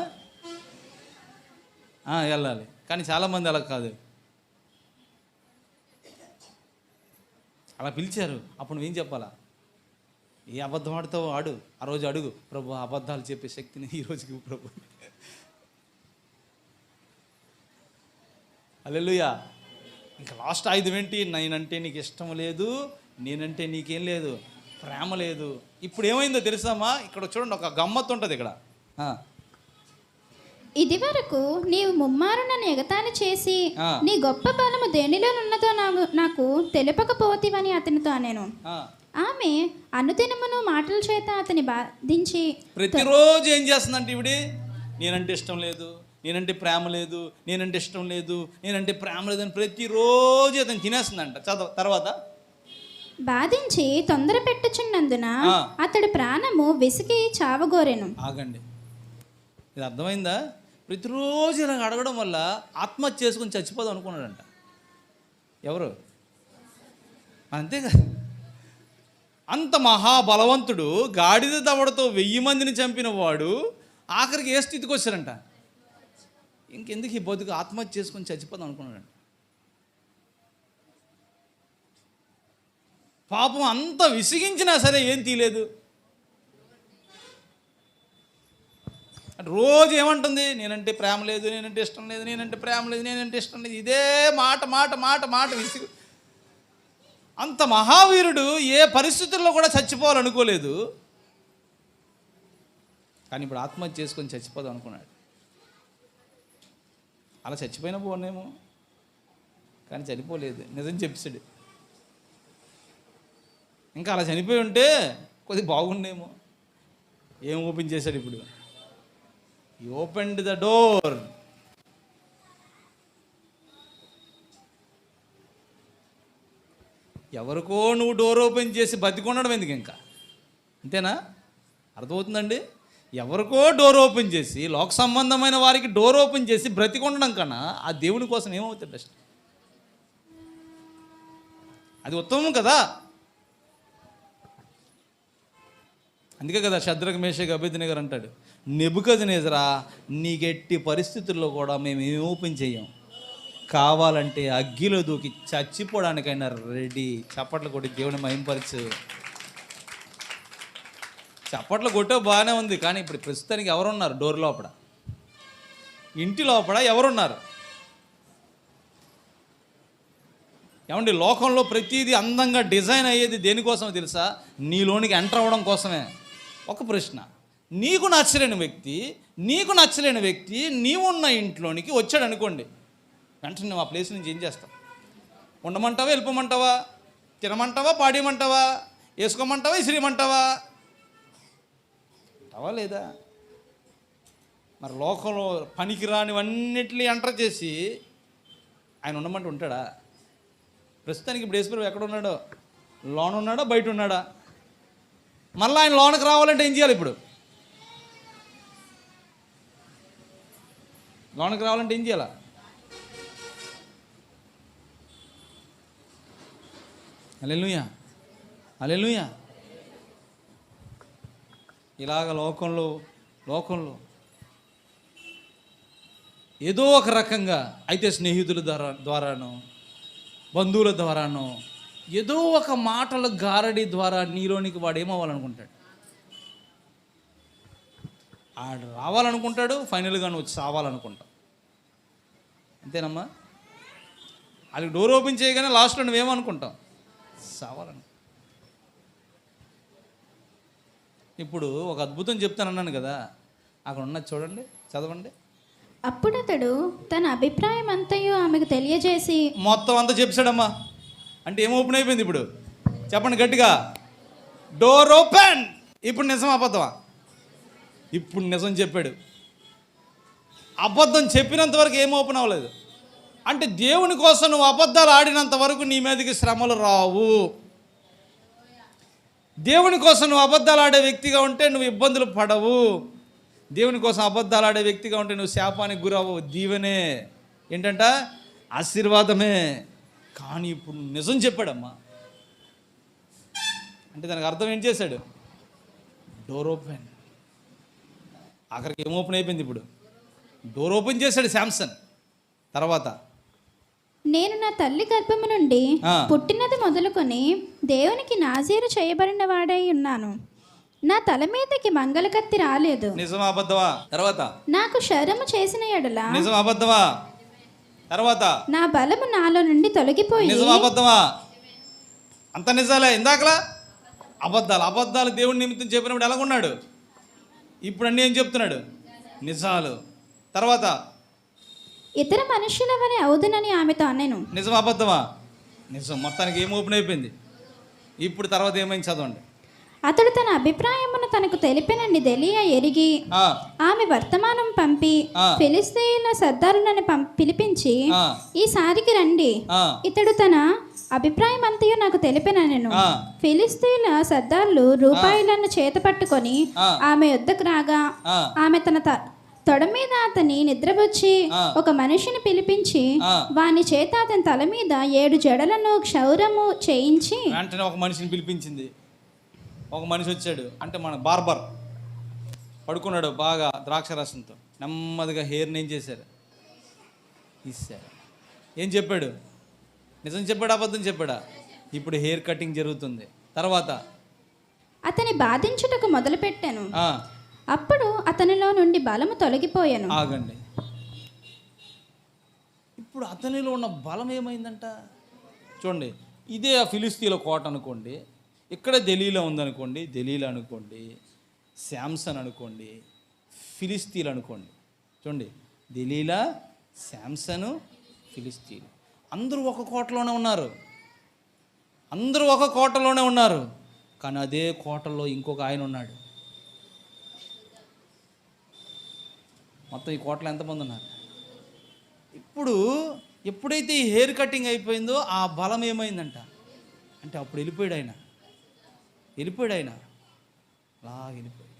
వెళ్ళాలి. కానీ చాలామంది అలా కాదు. అలా పిలిచారు, అప్పుడు నువ్వేం చెప్పాలా? ఏ అబద్ధం ఆడుతావో ఆడు, ఆ రోజు అడుగు, ప్రభు అబద్ధాలు చెప్పే శక్తిని ఈ రోజుకి ప్రభు. హల్లెలూయా. ఇంకా లాస్ట్ ఆయుధం ఏంటి? నేనంటే నీకు ఇష్టం లేదు, నేనంటే నీకేం లేదు, ప్రేమ లేదు. ఇప్పుడు ఏమైందో తెలుసామా? ఇక్కడ చూడండి, ఒక గమ్మత్తు ఉంటుంది ఇక్కడ. ఇది వరకు నీవు ముమ్మారు నన్ను ఎగతాళి చేసి నీ గొప్ప బలము దేనిలోనున్నదో నాకు తెలుపకపోతివని అతనితో అనేను. ఆమె అనుదినమును మాటల చేత అతని బాధించి ప్రతిరోజు ఏం చేస్తుందంటే ఇవిడి, నేనంటే ఇష్టం లేదు, నేనంటే ప్రేమ లేదు, నేనంటే ఇష్టం లేదు, నేనంటే ప్రేమ లేదు అని ప్రతిరోజు అతను తినేస్తుందంట. తర్వాత బాధించి తొందర పెట్టుచున్నందున అతడి ప్రాణము విసిగి చావగోరెను. ఆగండి, ఇది అర్థమైందా? ప్రతిరోజు ఇలా అడగడం వల్ల ఆత్మహత్య చేసుకుని చచ్చిపోదాం అనుకున్నాడంట. ఎవరు? అంతేగా. అంత మహాబలవంతుడు, గాడిద దవడతో 1000 మందిని చంపిన వాడు ఆఖరికి ఏ స్థితికి వచ్చారంట? ఇంకెందుకు ఈ బతుకు, ఆత్మహత్య చేసుకుని చచ్చిపోదాం అనుకున్నాడంట. పాపం అంత విసిగించినా సరే ఏం తీయలేదు. రోజు ఏమంటుంది? నేనంటే ప్రేమ లేదు, నేనంటే ఇష్టం లేదు, నేనంటే ప్రేమ లేదు, నేనంటే ఇష్టం లేదు. ఇదే మాట మాట మాట మాట విసిగు. అంత మహావీరుడు ఏ పరిస్థితుల్లో కూడా చచ్చిపోవాలనుకోలేదు. కానీ ఇప్పుడు ఆత్మహత్య చేసుకొని చచ్చిపోదాం అనుకున్నాడు. అలా చచ్చిపోయినా పోనేమో, కానీ చనిపోలేదు. నిజం చెప్పాడు. ఇంకా అలా చనిపోయి ఉంటే కొద్దిగా బాగుండేమో. ఏం ఓపెన్ చేశాడు ఇప్పుడు? He opened the door. ఎవరికో నువ్వు డోర్ ఓపెన్ చేసి బతికొనడం ఎందుకు? ఇంకా అంతేనా? అర్థమవుతుందండి? ఎవరికో డోర్ ఓపెన్ చేసి, లోక సంబంధమైన వారికి డోర్ ఓపెన్ చేసి బ్రతికొనడం కన్నా ఆ దేవుని కోసం ఏమవుతుంది బెస్ట్? అది ఉత్తమం కదా. అందుకే కదా షద్రక్ మేషక్ అబేద్నెగో అంటాడు, నెబుకద్నెజరా నీకెట్టి పరిస్థితుల్లో కూడా మేము ఏమి ఓపెన్ చేయం, కావాలంటే అగ్గిలో దూకి చచ్చిపోవడానికైనా రెడీ. చప్పట్లు కొట్టి దేవుని మహింపరచు. చప్పట్లు కొట్టే బాగానే ఉంది, కానీ ఇప్పుడు ప్రస్తుతానికి ఎవరున్నారు డోర్ లోపల? ఇంటి లోపల ఎవరున్నారు? ఏమండి, లోకంలో ప్రతిదీ అందంగా డిజైన్ అయ్యేది దేనికోసమో తెలుసా? నీలోనికి ఎంటర్ అవ్వడం కోసమే. ఒక ప్రశ్న, నీకు నచ్చలేని వ్యక్తి నీవున్న ఇంట్లోనికి వచ్చాడు అనుకోండి, వెంటనే నువ్వు ఆ ప్లేస్ నుంచి ఏం చేస్తావు? ఉండమంటావా, వెళ్ళిపోమంటావా, తినమంటావా, పాడేయమంటావా, వేసుకోమంటావా, ఇసిరేయమంటావా? అంటావా లేదా? మరి లోకంలో పనికిరానివన్నిటిని ఎంటర్ చేసి ఆయన ఉండమంటే ఉంటాడా? ప్రస్తుతానికి ఇప్పుడు యేసుప్రభు ఎక్కడ ఉన్నాడో? లోన ఉన్నాడా, బయట ఉన్నాడా? మళ్ళీ ఆయన లోనకి రావాలంటే ఏం చేయాలి? ఇప్పుడు లోనకి రావాలంటే ఏం చేయాలా? హల్లెలూయా, హల్లెలూయా. ఇలాగ లోకంలో ఏదో ఒక రకంగా, అయితే స్నేహితుల ద్వారానో బంధువుల ద్వారానో ఏదో ఒక మాటల గారడి ద్వారా నీలోనికి వాడు ఏమవ్వాలనుకుంటాడు? ఆడు రావాలనుకుంటాడు, ఫైనల్గా నువ్వు చావాలనుకుంటావు. అంతేనమ్మా? అది డోర్ ఓపెన్ చేయగానే లాస్ట్లో నువ్వేమనుకుంటావు? చావాలను. ఇప్పుడు ఒక అద్భుతం చెప్తానన్నాను కదా, అక్కడ ఉన్నది చూడండి, చదవండి. అప్పుడు అతడు తన అభిప్రాయం అంతయు ఆమెకు తెలియజేసి మొత్తం అంతా చెప్పాడమ్మా. అంటే ఏం ఓపెన్ అయిపోయింది ఇప్పుడు? చెప్పండి గట్టిగా, డోర్ ఓపెన్. ఇప్పుడు నిజం అబద్ధమా? ఇప్పుడు నిజం చెప్పాడు. అబద్ధం చెప్పినంత వరకు ఏం ఓపెన్ అవ్వలేదు. అంటే దేవుని కోసం నువ్వు అబద్ధాలు ఆడినంత వరకు నీ మీదకి శ్రమలు రావు. దేవుని కోసం నువ్వు అబద్ధాలు ఆడే వ్యక్తిగా ఉంటే నువ్వు ఇబ్బందులు పడవు. దేవుని కోసం అబద్ధాలు ఆడే వ్యక్తిగా ఉంటే నువ్వు శాపానికి గురవు. దీవెనే ఏంటంట, ఆశీర్వాదమే. కానీ ఇప్పుడు నిజం చెప్పాడమ్మా. అంటే దానికి అర్థం ఏం చేశాడు? Door open. ఆఖరికి ఏం ఓపెన్ అయిపోయింది ఇప్పుడు? డోర్ ఓపెన్ చేశాడు శాంసన్. తర్వాత, నేను నా తల్లి గర్భము నుండి పుట్టినది మొదలుకొని దేవునికి నాజీరు చేయబడిన వాడై ఉన్నాను. నా తల మీదకి మంగళకత్తి రాలేదు. నిజమా అబద్ధమా? తర్వాత, నాకు శరము చేసిన ఎడల నిజమా అబద్ధమా? తర్వాత, నా బలము నాలో నుండి తొలగిపోయి. నిజమా అబద్ధమా? అంత నిజాలే. ఇందాకలా అబద్ధాలు దేవుడి నిమిత్తం చెప్పినప్పుడు ఎలాగున్నాడు? ఇప్పుడు అన్నీ ఏం చెప్తున్నాడు? నిజాలు. తర్వాత, ఇతర మనుషుల వలె అవుదునని ఆమెతో అన్నాను. నిజమా అబద్ధమా? నిజం. మొత్తానికి ఏం ఓపెన్ అయిపోయింది. ఇప్పుడు తర్వాత ఏమైంది చదవండి. అతడు తన అభిప్రాయమును తనకు తెలిపినని దెలీయా ఎరిగి ఆమె వర్తమానం పంపి ఫిలిష్తీయుల సర్దారులను పిలిపించి, ఈసారికి రండి, ఇతడు తన అభిప్రాయం అంతయు నాకు తెలిపినను. ఫిలిష్తీయుల సర్దార్లు రూపాయలను చేత పట్టుకొని ఆమె యొద్దకు రాగా ఆమె తన తొడ మీద అతని నిద్రపుచ్చి ఒక మనిషిని పిలిపించి వాని చేత అతని తల మీద 7 జడలను క్షౌరము చేయించి. వెంటనే ఒక మనిషిని పిలిపించింది. ఒక మనిషి వచ్చాడు. అంటే మన బార్బర్ పడుకున్నాడు బాగా ద్రాక్ష రసంతో. నెమ్మదిగా హెయిర్ని ఏం చేశారు? ఇచ్చారు. ఏం చెప్పాడు? నిజం చెప్పాడా అబద్ధం చెప్పాడా? ఇప్పుడు హెయిర్ కటింగ్ జరుగుతుంది. తర్వాత, అతని బాధించుటకు మొదలుపెట్టాను. అప్పుడు అతనిలో నుండి బలము తొలగిపోయాను. ఆగండి. ఇప్పుడు అతనిలో ఉన్న బలం ఏమైందంట చూడండి. ఇదే ఆ ఫిలిస్తీన్ల కోట అనుకోండి, ఇక్కడ దెలీలా ఉందనుకోండి, దెలీలా అనుకోండి, శాంసన్ అనుకోండి, ఫిలిస్తీన్లు అనుకోండి. చూడండి, దెలీలా, శాంసను, ఫిలిస్తీన్లు అందరూ ఒక కోటలోనే ఉన్నారు. కానీ అదే కోటలో ఇంకొక ఆయన ఉన్నాడు. మొత్తం ఈ కోటలో ఎంతమంది ఉన్నారు? ఇప్పుడు ఎప్పుడైతే ఈ హెయిర్ కటింగ్ అయిపోయిందో ఆ బలం ఏమైందంట అంటే అప్పుడు వెళ్ళిపోయాడు ఆయన. అలా వెళ్ళిపోయాడు.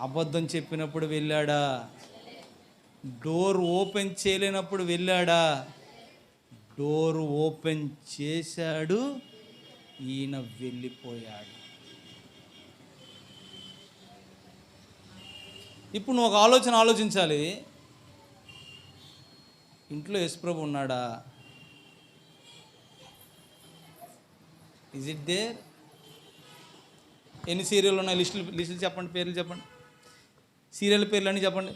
అబద్ధం చెప్పినప్పుడు వెళ్ళాడా? డోర్ ఓపెన్ చేయలేనప్పుడు వెళ్ళాడా? డోర్ ఓపెన్ చేశాడు, ఈయన వెళ్ళిపోయాడు. ఇప్పుడు నువ్వు ఒక ఆలోచించాలి. ఇంట్లో యేసుప్రభు ఉన్నాడా? Is it there? ఎన్ని సీరియల్ ఉన్నాయి? లిస్టులు చెప్పండి, పేర్లు చెప్పండి. సీరియల్ పేర్లు అన్నీ చెప్పండి.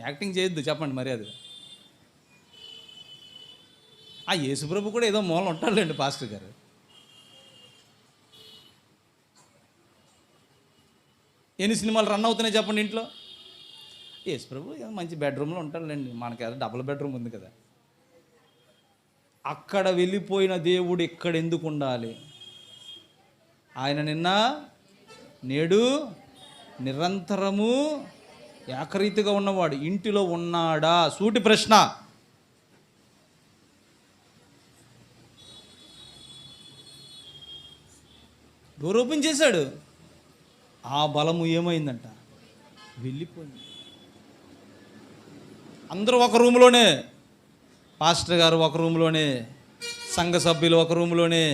యాక్టింగ్ చేయొద్దు, చెప్పండి మర్యాద. ఆ యేసుప్రభు కూడా ఏదో మూలం ఉంటాడులేండి పాస్టర్ గారు. ఎన్ని సినిమాలు రన్ అవుతున్నాయి చెప్పండి ఇంట్లో? యేసుప్రభు ఏదో మంచి బెడ్రూమ్లో ఉంటాడులేండి, మనకి ఏదో డబుల్ బెడ్రూమ్ ఉంది కదా. అక్కడ వెళ్ళిపోయిన దేవుడు ఇక్కడ ఎందుకు ఉండాలి? ఆయన నిన్న నేడు నిరంతరము ఏకరీతిగా ఉన్నవాడు. ఇంటిలో ఉన్నాడా? సూటి ప్రశ్న. డోర్ ఓపెన్ చేశాడు, ఆ బలము ఏమైందంట? వెళ్ళిపోయింది. అందరూ ఒక రూమ్లోనే, పాస్టర్ గారు ఒక రూమ్లోనే, సంఘ సభ్యులు ఒక రూమ్లోనే,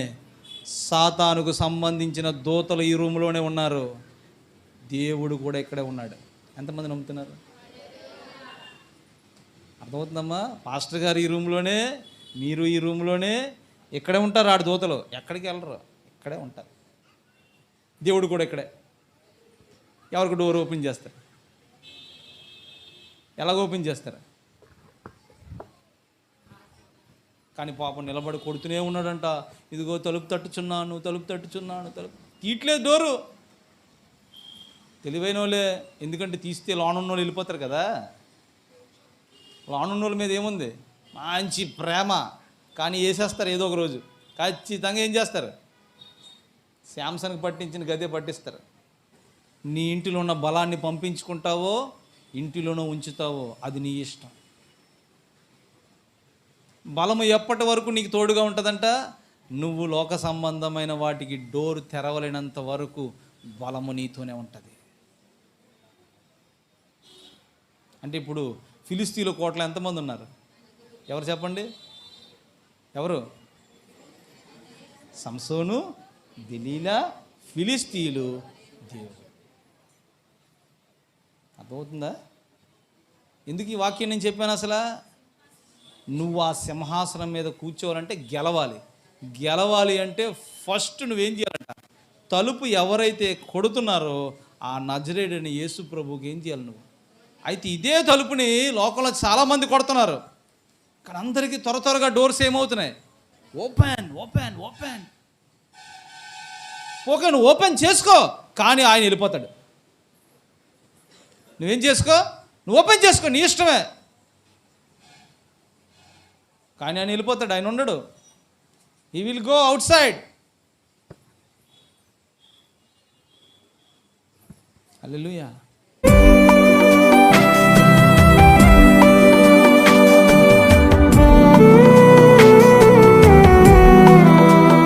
సాతానుకు సంబంధించిన దూతలు ఈ రూమ్లోనే ఉన్నారు, దేవుడు కూడా ఇక్కడే ఉన్నాడు. ఎంతమంది నమ్ముతున్నారు? అర్థమవుతుందమ్మా? పాస్టర్ గారు ఈ రూమ్లోనే, మీరు ఈ రూమ్లోనే, ఇక్కడే ఉంటారు. ఆడు దూతలు ఎక్కడికి వెళ్ళరు, ఇక్కడే ఉంటారు. దేవుడు కూడా ఇక్కడే. ఎవరికి డోర్ ఓపెన్ చేస్తారు? ఎలాగ ఓపెన్ చేస్తారు? కానీ పాపం నిలబడి కొడుతూనే ఉన్నాడంట. ఇదిగో తలుపు తట్టుచున్నాను, తలుపు తీయట్లేదు డోరు. తెలివైన వాళ్ళే, ఎందుకంటే తీస్తే లోనున్న వాళ్ళు వెళ్ళిపోతారు కదా. లోనున్న వాళ్ళ మీద ఏముంది, మంచి ప్రేమ, కానీ వేసేస్తారు ఏదో ఒక రోజు. ఖచ్చితంగా ఏం చేస్తారు, శాంసంగ్కి పట్టించిన గదే పట్టిస్తారు. నీ ఇంటిలో ఉన్న బలాన్ని పంపించుకుంటావో ఇంటిలోనో ఉంచుతావో అది నీ ఇష్టం. బలము ఎప్పటి వరకు నీకు తోడుగా ఉంటుందంట, నువ్వు లోక సంబంధమైన వాటికి డోరు తెరవలేనంత వరకు బలము నీతోనే ఉంటుంది. అంటే ఇప్పుడు ఫిలిస్తీన్ల కోటలో ఎంతమంది ఉన్నారు, ఎవరు చెప్పండి? ఎవరు? సంసోను, దెలీలా, ఫిలిస్తీన్లు, దేవుడు. అర్థమవుతుందా ఎందుకు ఈ వాక్యం నేను చెప్పాను? అసలు నువ్వు ఆ సింహాసనం మీద కూర్చోవాలంటే గెలవాలి అంటే ఫస్ట్ నువ్వేం చేయాలంట, తలుపు ఎవరైతే కొడుతున్నారో ఆ నజరేయుడైన యేసు ప్రభువుకి ఏం చేయాలి నువ్వు. అయితే ఇదే తలుపుని లోకంలో చాలామంది కొడుతున్నారు, కానీ అందరికీ త్వరగా డోర్స్ ఏమవుతున్నాయి, ఓపెన్. ఓకే, నువ్వు ఓపెన్ చేసుకో, కానీ ఆయన వెళ్ళిపోతాడు. నువ్వేం చేసుకో, నువ్వు ఓపెన్ చేసుకో, నీ ఇష్టమే, కానీ ఆయన వెళ్ళిపోతాడు. ఆయన ఉండడు. He will go out side. Hallelujah.